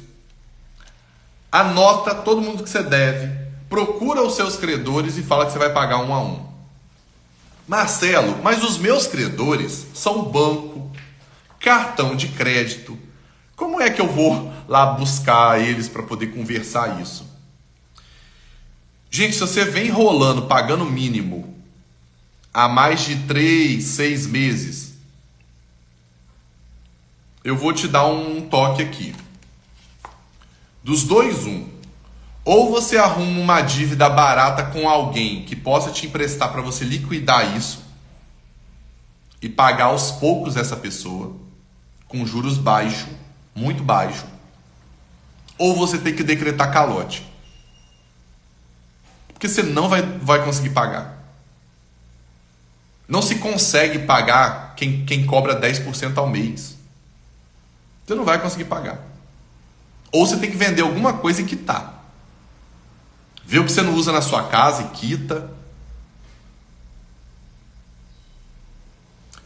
anota todo mundo que você deve, procura os seus credores e fala que você vai pagar um a um. Marcelo, mas os meus credores são banco, cartão de crédito. Como é que eu vou lá buscar eles para poder conversar isso? Gente, se você vem enrolando, pagando o mínimo há mais de 3, 6 meses, eu vou te dar um toque aqui. Dos dois, um. Ou você arruma uma dívida barata com alguém que possa te emprestar para você liquidar isso e pagar aos poucos essa pessoa, com juros baixos, muito baixo. Ou você tem que decretar calote. Porque você não vai conseguir pagar. Não se consegue pagar quem cobra 10% ao mês. Você não vai conseguir pagar. Ou você tem que vender alguma coisa e quitar. Vê o que você não usa na sua casa e quita.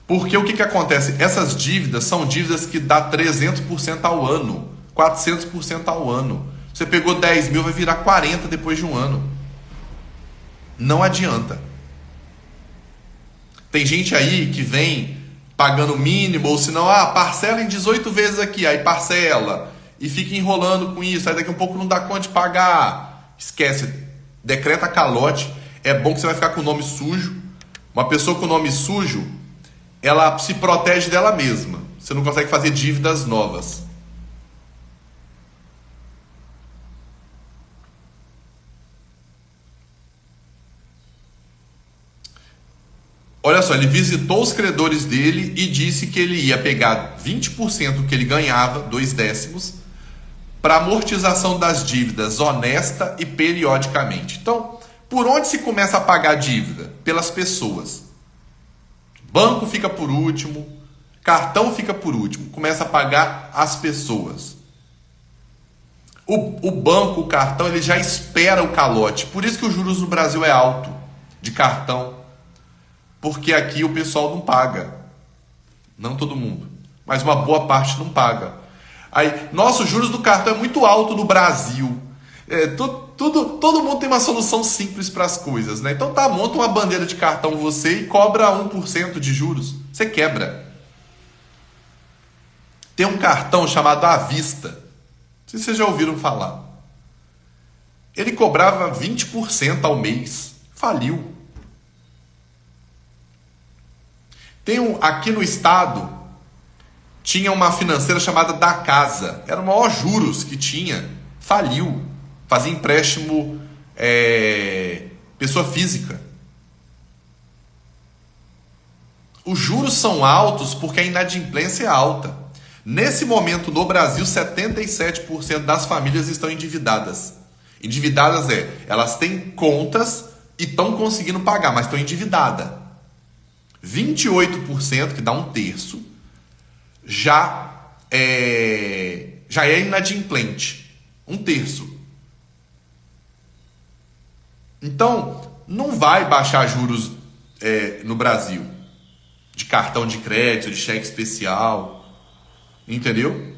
Porque o que acontece? Essas dívidas são dívidas que dá 300% ao ano, 400% ao ano. Você pegou 10 mil, vai virar 40 depois de um ano. Não adianta. Tem gente aí que vem pagando o mínimo, ou senão, parcela em 18 vezes aqui, aí parcela, e fica enrolando com isso, aí daqui a um pouco não dá conta de pagar. Esquece, decreta calote, é bom que você vai ficar com o nome sujo. Uma pessoa com o nome sujo, ela se protege dela mesma. Você não consegue fazer dívidas novas. Olha só, ele visitou os credores dele e disse que ele ia pegar 20% do que ele ganhava, 2/10, para amortização das dívidas honesta e periodicamente. Então, por onde se começa a pagar a dívida? Pelas pessoas. Banco fica por último, cartão fica por último, começa a pagar as pessoas. O banco, o cartão, ele já espera o calote. Por isso que os juros no Brasil é alto, de cartão. Porque aqui o pessoal não paga. Não todo mundo, mas uma boa parte não paga. Aí, nossa, os juros do cartão é muito alto no Brasil. Todo mundo tem uma solução simples para as coisas, né? Então monta uma bandeira de cartão você e cobra 1% de juros. Você quebra. Tem um cartão chamado À Vista. Não sei se vocês já ouviram falar. Ele cobrava 20% ao mês. Faliu. Aqui no estado, tinha uma financeira chamada Da Casa. Era o maior juros que tinha. Faliu. Fazia empréstimo pessoa física. Os juros são altos porque a inadimplência é alta. Nesse momento, no Brasil, 77% das famílias estão endividadas. Endividadas elas têm contas e estão conseguindo pagar, mas estão endividadas. 28%, que dá 1/3, já é inadimplente. 1/3. Então, não vai baixar juros no Brasil. De cartão de crédito, de cheque especial. Entendeu?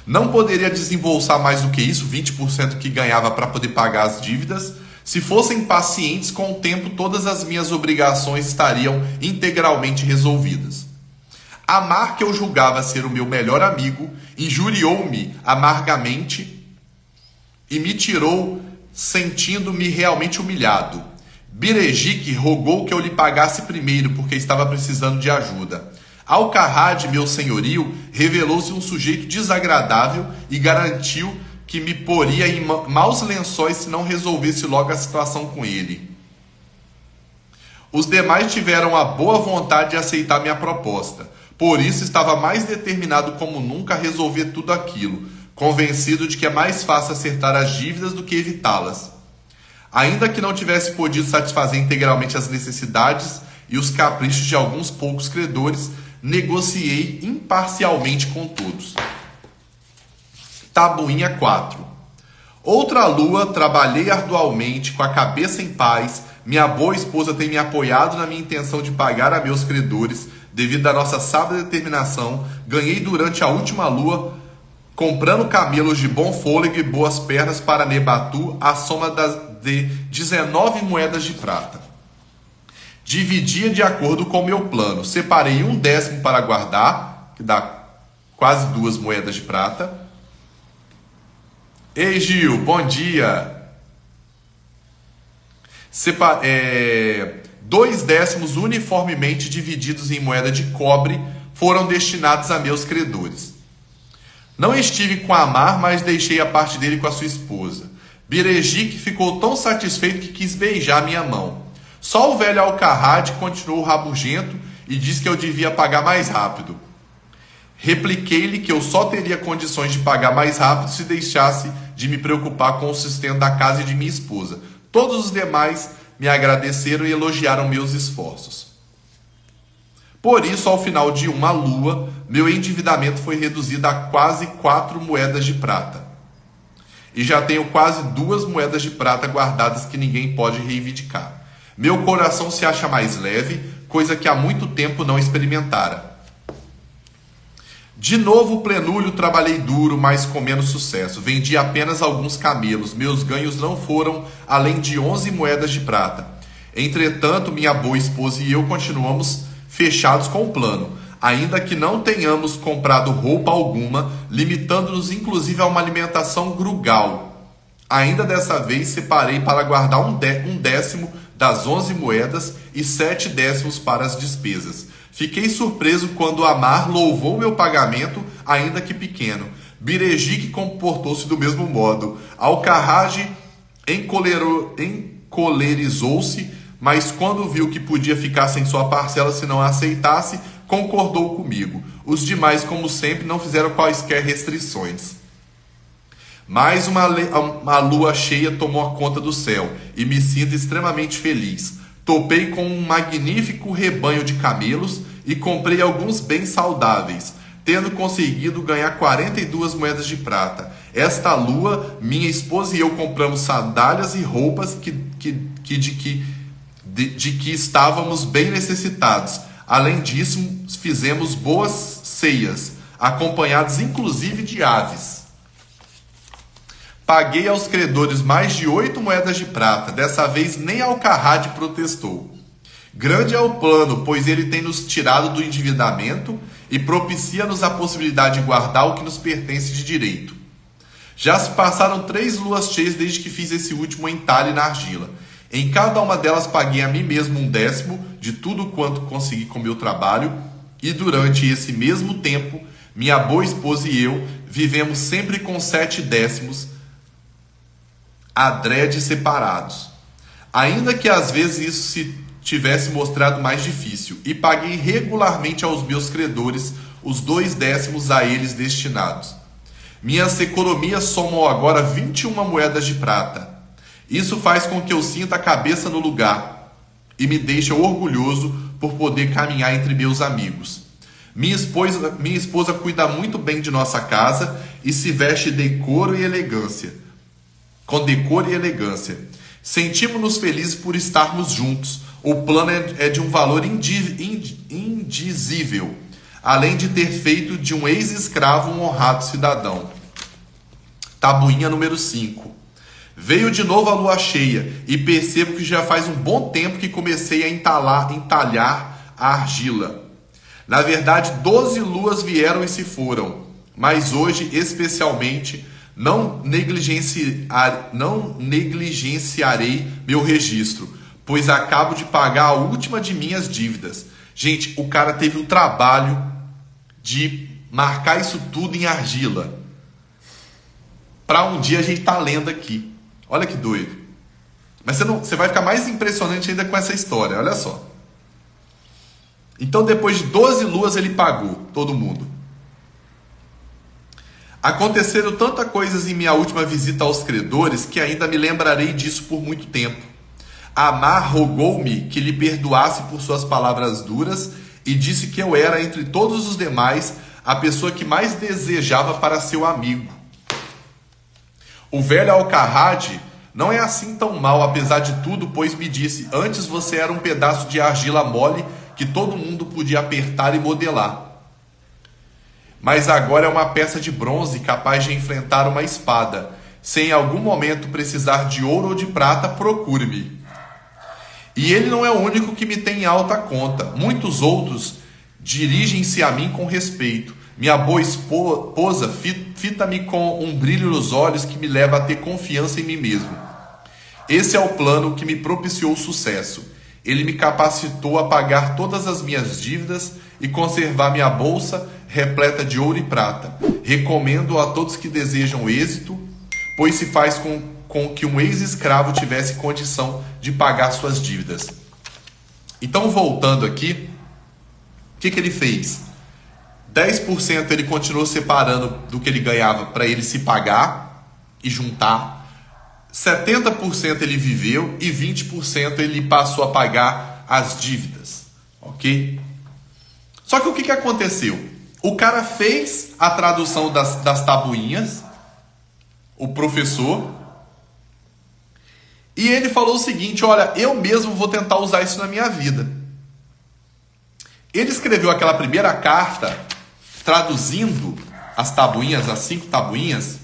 Não poderia desembolsar mais do que isso, 20% que ganhava para poder pagar as dívidas. Se fossem pacientes, com o tempo todas as minhas obrigações estariam integralmente resolvidas. Amar, que eu julgava ser o meu melhor amigo, injuriou-me amargamente e me tirou sentindo-me realmente humilhado. Birejique rogou que eu lhe pagasse primeiro, porque estava precisando de ajuda. Alcarrade, meu senhorio, revelou-se um sujeito desagradável e garantiu que me poria em maus lençóis se não resolvesse logo a situação com ele. Os demais tiveram a boa vontade de aceitar minha proposta. Por isso estava mais determinado como nunca a resolver tudo aquilo, convencido de que é mais fácil acertar as dívidas do que evitá-las. Ainda que não tivesse podido satisfazer integralmente as necessidades e os caprichos de alguns poucos credores, negociei imparcialmente com todos. Tabuinha 4. Outra lua, trabalhei arduamente, com a cabeça em paz. Minha boa esposa tem me apoiado na minha intenção de pagar a meus credores, devido à nossa sábia determinação. Ganhei durante a última lua, comprando camelos de bom fôlego e boas pernas para Nebatu, a soma de 19 moedas de prata. Dividia de acordo com o meu plano. Separei 1/10 para guardar, que dá quase 2 moedas de prata. Ei, Gil, bom dia. 2/10 uniformemente divididos em moeda de cobre foram destinados a meus credores. Não estive com Amar, mas deixei a parte dele com a sua esposa. Birejik ficou tão satisfeito que quis beijar minha mão. Só o velho Alcarrade continuou rabugento e disse que eu devia pagar mais rápido. Repliquei-lhe que eu só teria condições de pagar mais rápido se deixasse de me preocupar com o sustento da casa e de minha esposa. Todos os demais me agradeceram e elogiaram meus esforços. Por isso, ao final de uma lua, meu endividamento foi reduzido a quase 4 moedas de prata. E já tenho quase 2 moedas de prata guardadas que ninguém pode reivindicar. Meu coração se acha mais leve, coisa que há muito tempo não experimentara. De novo plenúrio, trabalhei duro, mas com menos sucesso. Vendi apenas alguns camelos. Meus ganhos não foram além de 11 moedas de prata. Entretanto, minha boa esposa e eu continuamos fechados com o plano, ainda que não tenhamos comprado roupa alguma, limitando-nos inclusive a uma alimentação grugal. Ainda dessa vez separei para guardar um décimo das 11 moedas e 7/10 para as despesas. Fiquei surpreso quando Amar louvou meu pagamento, ainda que pequeno. Birejik comportou-se do mesmo modo. Alcarrage encolerizou-se, mas quando viu que podia ficar sem sua parcela se não a aceitasse, concordou comigo. Os demais, como sempre, não fizeram quaisquer restrições. Mais uma lua cheia tomou conta do céu e me sinto extremamente feliz. Topei com um magnífico rebanho de camelos e comprei alguns bens saudáveis, tendo conseguido ganhar 42 moedas de prata. Esta lua, minha esposa e eu compramos sandálias e roupas de que estávamos bem necessitados. Além disso, fizemos boas ceias, acompanhados inclusive de aves. Paguei aos credores mais de 8 moedas de prata. Dessa vez nem Alcarrade protestou. Grande é o plano, pois ele tem nos tirado do endividamento e propicia-nos a possibilidade de guardar o que nos pertence de direito. Já se passaram 3 luas cheias desde que fiz esse último entalhe na argila. Em cada uma delas paguei a mim mesmo 1/10 de tudo quanto consegui com meu trabalho, e durante esse mesmo tempo, minha boa esposa e eu vivemos sempre com 7/10 adrede separados. Ainda que às vezes isso se tivesse mostrado mais difícil, e paguei regularmente aos meus credores os 2/10 a eles destinados. Minhas economias somam agora 21 moedas de prata. Isso faz com que eu sinta a cabeça no lugar e me deixa orgulhoso por poder caminhar entre meus amigos. Minha esposa cuida muito bem de nossa casa e se veste com decoro e elegância. Sentimos-nos felizes por estarmos juntos. O plano é de um valor indizível, além de ter feito de um ex-escravo um honrado cidadão. Tabuinha número 5. Veio de novo a lua cheia e percebo que já faz um bom tempo que comecei a entalhar a argila. Na verdade, 12 luas vieram e se foram, mas hoje especialmente não negligenciarei meu registro, pois acabo de pagar a última de minhas dívidas. Gente, o cara teve o trabalho de marcar isso tudo em argila para um dia a gente tá lendo aqui. Olha que doido. Mas você vai ficar mais impressionante ainda com essa história, olha só. Então, depois de 12 luas, ele pagou todo mundo. Aconteceram tantas coisas em minha última visita aos credores que ainda me lembrarei disso por muito tempo. Amar rogou-me que lhe perdoasse por suas palavras duras e disse que eu era, entre todos os demais, a pessoa que mais desejava para seu amigo. O velho Alcarrade não é assim tão mal, apesar de tudo, pois me disse: antes você era um pedaço de argila mole que todo mundo podia apertar e modelar. Mas agora é uma peça de bronze capaz de enfrentar uma espada. Se em algum momento precisar de ouro ou de prata, procure-me. E ele não é o único que me tem em alta conta. Muitos outros dirigem-se a mim com respeito. Minha boa esposa fita-me com um brilho nos olhos que me leva a ter confiança em mim mesmo. Esse é o plano que me propiciou o sucesso. Ele me capacitou a pagar todas as minhas dívidas e conservar minha bolsa repleta de ouro e prata. Recomendo a todos que desejam êxito, pois se faz com que um ex-escravo tivesse condição de pagar suas dívidas. Então, voltando aqui, o que ele fez? 10% ele continuou separando do que ele ganhava para ele se pagar e juntar. 70% ele viveu e 20% ele passou a pagar as dívidas. Ok? Só que o que aconteceu? O cara fez a tradução das tabuinhas, o professor, e ele falou o seguinte: olha, eu mesmo vou tentar usar isso na minha vida. Ele escreveu aquela primeira carta, traduzindo as tabuinhas, as 5 tabuinhas,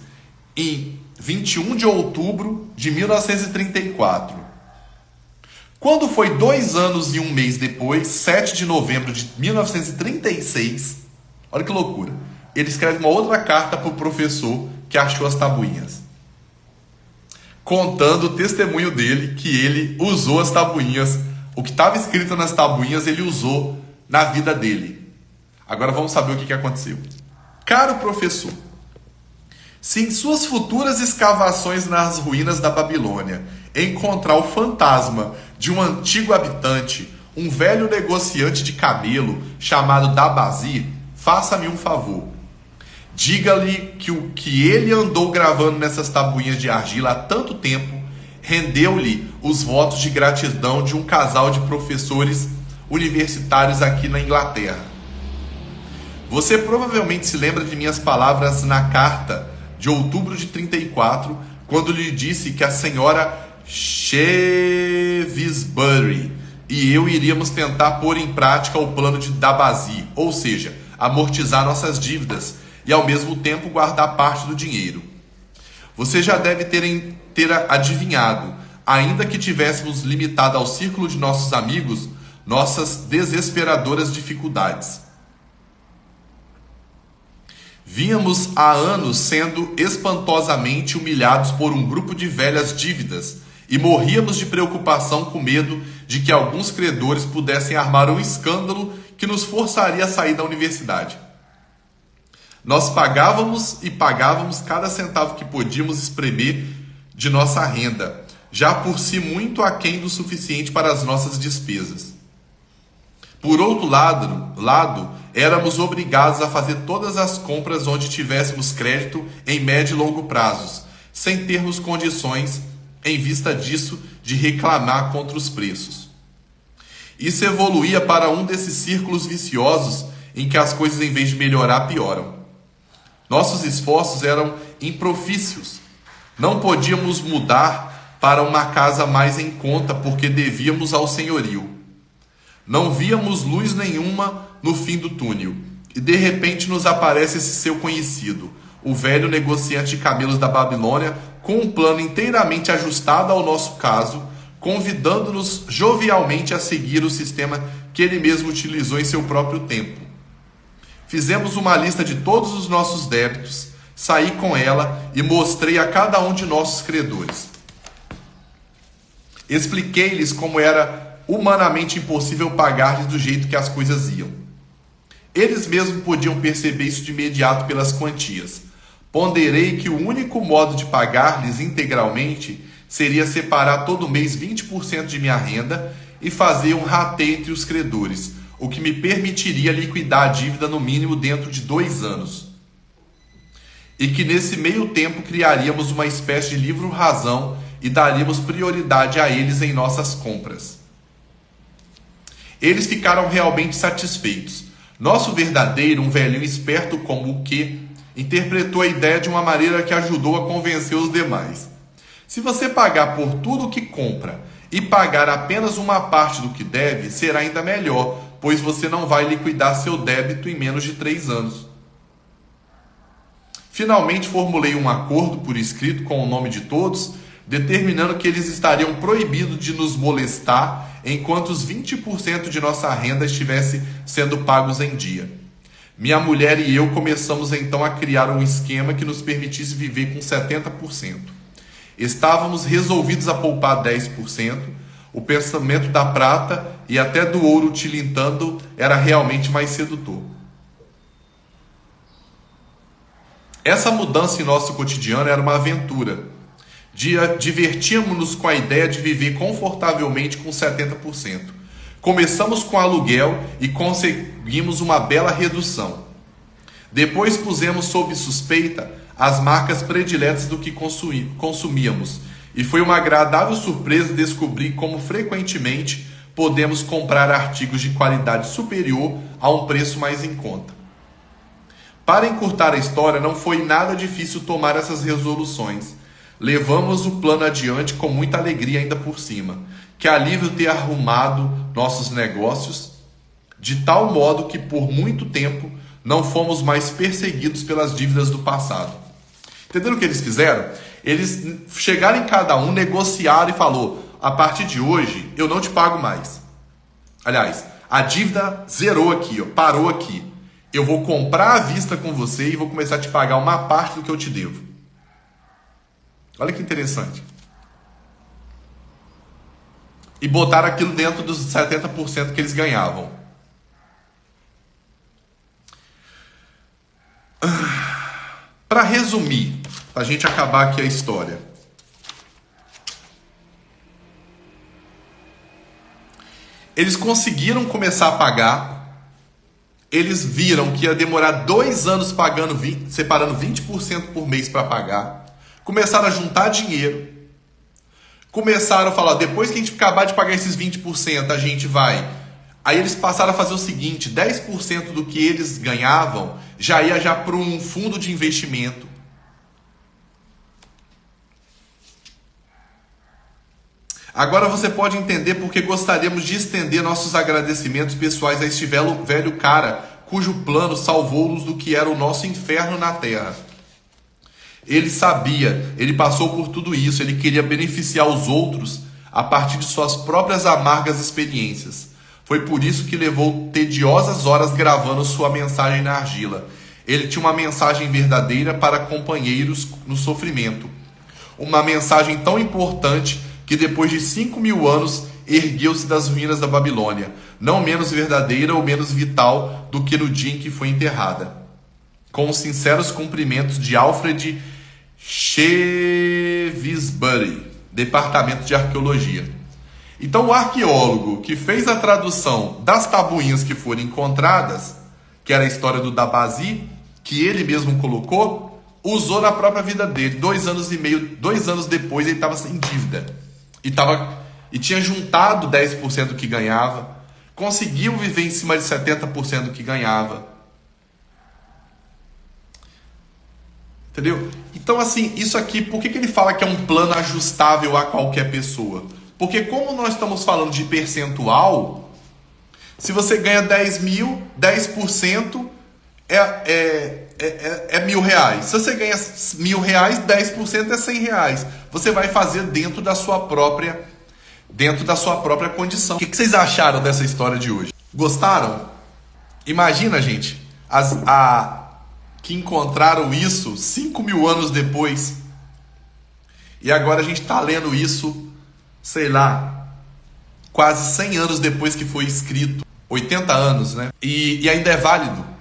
em 21 de outubro de 1934. Quando foi 2 anos e 1 mês depois, 7 de novembro de 1936, olha que loucura, ele escreve uma outra carta para o professor que achou as tabuinhas, contando o testemunho dele, que ele usou as tabuinhas, o que estava escrito nas tabuinhas ele usou na vida dele. Agora vamos saber o que aconteceu. Caro professor, se em suas futuras escavações nas ruínas da Babilônia encontrar o fantasma de um antigo habitante, um velho negociante de camelo chamado Dabazi, faça-me um favor. Diga-lhe que o que ele andou gravando nessas tabuinhas de argila há tanto tempo rendeu-lhe os votos de gratidão de um casal de professores universitários aqui na Inglaterra. Você provavelmente se lembra de minhas palavras na carta de outubro de 34, quando lhe disse que a senhora Shaftesbury e eu iríamos tentar pôr em prática o plano de Dabazi, ou seja, amortizar nossas dívidas e ao mesmo tempo guardar parte do dinheiro. Você já deve ter adivinhado, ainda que tivéssemos limitado ao círculo de nossos amigos, nossas desesperadoras dificuldades. Vínhamos há anos sendo espantosamente humilhados por um grupo de velhas dívidas e morríamos de preocupação com medo de que alguns credores pudessem armar um escândalo que nos forçaria a sair da universidade. Nós pagávamos e pagávamos cada centavo que podíamos espremer de nossa renda, já por si muito aquém do suficiente para as nossas despesas. Por outro lado, éramos obrigados a fazer todas as compras onde tivéssemos crédito em médio e longo prazos, sem termos condições, em vista disso, de reclamar contra os preços. Isso evoluía para um desses círculos viciosos em que as coisas, em vez de melhorar, pioram. Nossos esforços eram improfícios. Não podíamos mudar para uma casa mais em conta porque devíamos ao senhorio. Não víamos luz nenhuma no fim do túnel, e de repente nos aparece esse seu conhecido, o velho negociante de camelos da Babilônia, com um plano inteiramente ajustado ao nosso caso, convidando-nos jovialmente a seguir o sistema que ele mesmo utilizou em seu próprio tempo. Fizemos uma lista de todos os nossos débitos, saí com ela e mostrei a cada um de nossos credores. Expliquei-lhes como era humanamente impossível pagar-lhes do jeito que as coisas iam. Eles mesmos podiam perceber isso de imediato pelas quantias. Ponderei que o único modo de pagar-lhes integralmente seria separar todo mês 20% de minha renda e fazer um rateio entre os credores, o que me permitiria liquidar a dívida no mínimo dentro de 2 anos. E que nesse meio tempo criaríamos uma espécie de livro-razão e daríamos prioridade a eles em nossas compras. Eles ficaram realmente satisfeitos. Nosso verdadeiro, um velhinho esperto como o que, interpretou a ideia de uma maneira que ajudou a convencer os demais. Se você pagar por tudo o que compra e pagar apenas uma parte do que deve, será ainda melhor, pois você não vai liquidar seu débito em menos de 3 anos. Finalmente formulei um acordo por escrito com o nome de todos, determinando que eles estariam proibidos de nos molestar enquanto os 20% de nossa renda estivesse sendo pagos em dia. Minha mulher e eu começamos então a criar um esquema que nos permitisse viver com 70%. Estávamos resolvidos a poupar 10%, o pensamento da prata e até do ouro tilintando era realmente mais sedutor. Essa mudança em nosso cotidiano era uma aventura. Divertíamos-nos com a ideia de viver confortavelmente com 70%. Começamos com aluguel e conseguimos uma bela redução. Depois pusemos sob suspeita as marcas prediletas do que consumíamos. E foi uma agradável surpresa descobrir como frequentemente podemos comprar artigos de qualidade superior a um preço mais em conta. Para encurtar a história, não foi nada difícil tomar essas resoluções. Levamos o plano adiante com muita alegria ainda por cima. Que alívio ter arrumado nossos negócios, de tal modo que por muito tempo não fomos mais perseguidos pelas dívidas do passado. Entenderam o que eles fizeram? Eles chegaram em cada um, negociaram e falou: a partir de hoje eu não te pago mais. Aliás, a dívida zerou aqui, ó, parou aqui. Eu vou comprar à vista com você e vou começar a te pagar uma parte do que eu te devo. Olha que interessante. E botaram aquilo dentro dos 70% que eles ganhavam. Para resumir, para a gente acabar aqui a história. Eles conseguiram começar a pagar. Eles viram que ia demorar 2 anos pagando separando 20% por mês para pagar. Começaram a juntar dinheiro. Começaram a falar: depois que a gente acabar de pagar esses 20%, a gente vai. Aí eles passaram a fazer o seguinte: 10% do que eles ganhavam já ia já para um fundo de investimento. Agora você pode entender porque gostaríamos de estender nossos agradecimentos pessoais a este velho cara cujo plano salvou-nos do que era o nosso inferno na terra. Ele sabia, ele passou por tudo isso, ele queria beneficiar os outros a partir de suas próprias amargas experiências. Foi por isso que levou tediosas horas gravando sua mensagem na argila. Ele tinha uma mensagem verdadeira para companheiros no sofrimento. Uma mensagem tão importante que depois de 5.000 anos ergueu-se das ruínas da Babilônia, não menos verdadeira ou menos vital do que no dia em que foi enterrada. Com os sinceros cumprimentos de Alfred Shaftesbury, Departamento de Arqueologia. Então o arqueólogo que fez a tradução das tabuinhas que foram encontradas, que era a história do Dabazi, que ele mesmo colocou, usou na própria vida dele. 2 anos e meio, 2 anos depois ele estava sem dívida. E tinha juntado 10% do que ganhava, conseguiu viver em cima de 70% do que ganhava. Entendeu? Então, assim, isso aqui, por que ele fala que é um plano ajustável a qualquer pessoa? Porque como nós estamos falando de percentual, se você ganha 10 mil, 10% é R$1.000. Se você ganha R$1.000, 10% é R$100. Você vai fazer dentro da sua própria condição. O que vocês acharam dessa história de hoje? Gostaram? Imagina, gente, que encontraram isso 5.000 anos depois. E agora a gente está lendo isso, sei lá, quase 100 anos depois que foi escrito. 80 anos, né? E ainda é válido.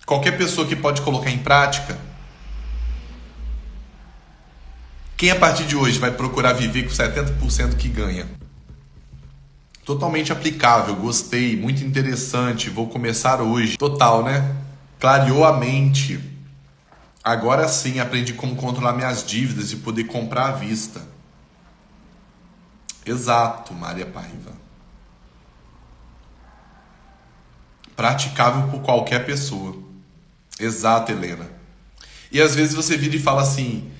Qualquer pessoa que pode colocar em prática. Quem a partir de hoje vai procurar viver com 70% que ganha? Totalmente aplicável, gostei, muito interessante, vou começar hoje. Total, né? Clareou a mente. Agora sim aprendi como controlar minhas dívidas e poder comprar à vista. Exato, Maria Paiva. Praticável por qualquer pessoa. Exato, Helena. E às vezes você vira e fala assim,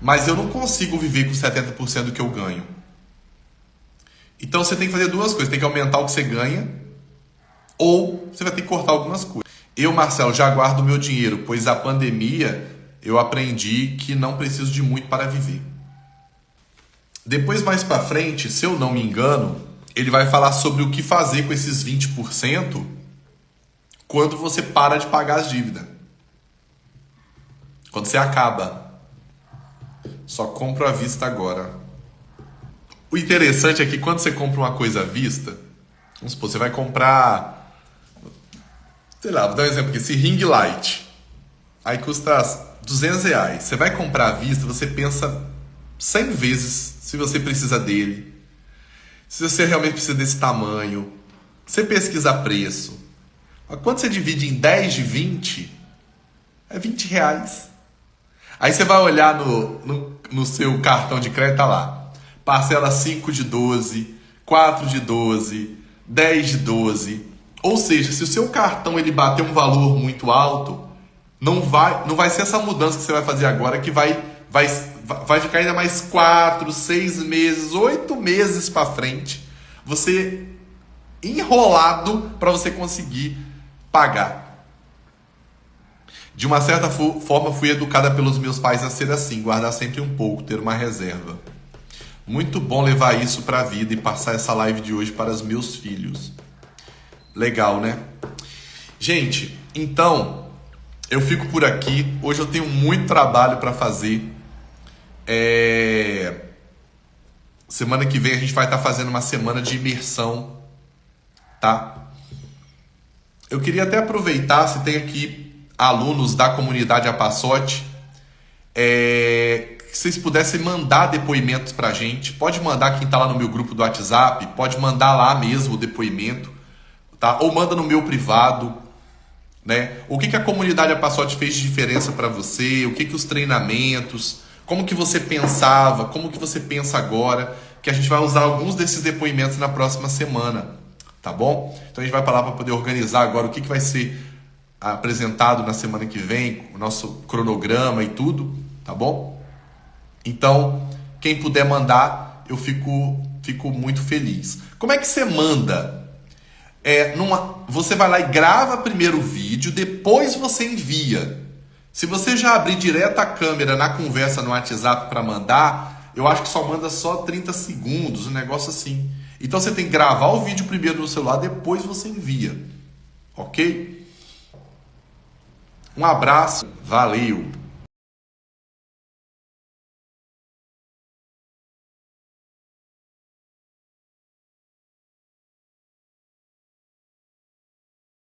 mas eu não consigo viver com 70% do que eu ganho. Então você tem que fazer duas coisas. Tem que aumentar o que você ganha, ou você vai ter que cortar algumas coisas. Eu, Marcelo, já guardo o meu dinheiro, pois a pandemia eu aprendi que não preciso de muito para viver. Depois, mais para frente, se eu não me engano, ele vai falar sobre o que fazer com esses 20% quando você para de pagar as dívidas. Quando você acaba. Só compro à vista agora. O interessante é que quando você compra uma coisa à vista, vamos supor, você vai comprar, sei lá, vou dar um exemplo aqui, esse ring light. Aí custa R$200. Você vai comprar à vista, você pensa 100 vezes se você precisa dele, se você realmente precisa desse tamanho. Você pesquisa preço. Quando você divide em 10 de 20, é R$20. Aí você vai olhar no seu cartão de crédito, tá lá. Parcela 5 de 12, 4 de 12, 10 de 12. Ou seja, se o seu cartão ele bater um valor muito alto, não vai ser essa mudança que você vai fazer agora que vai ficar ainda mais 4, 6 meses, 8 meses para frente. Você enrolado para você conseguir pagar. De uma certa forma, fui educada pelos meus pais a ser assim, guardar sempre um pouco, ter uma reserva. Muito bom levar isso para a vida e passar essa live de hoje para os meus filhos. Legal, né? Gente, então, eu fico por aqui. Hoje eu tenho muito trabalho para fazer. Semana que vem a gente vai estar fazendo uma semana de imersão, tá? Eu queria até aproveitar, se tem aqui alunos da comunidade Apassote, que vocês pudessem mandar depoimentos pra gente. Pode mandar quem tá lá no meu grupo do WhatsApp, pode mandar lá mesmo o depoimento, tá? Ou manda no meu privado, né? O que a comunidade Apassote fez de diferença para você, o que os treinamentos, como que você pensava, como que você pensa agora, que a gente vai usar alguns desses depoimentos na próxima semana, tá bom? Então a gente vai para lá para poder organizar agora o que vai ser apresentado na semana que vem, o nosso cronograma e tudo, tá bom? Então, quem puder mandar, eu fico muito feliz. Como é que você manda? Você vai lá e grava primeiro o vídeo, depois você envia. Se você já abrir direto a câmera na conversa no WhatsApp para mandar, eu acho que só manda só 30 segundos, um negócio assim. Então você tem que gravar o vídeo primeiro no celular, depois você envia. Ok? Um abraço, valeu!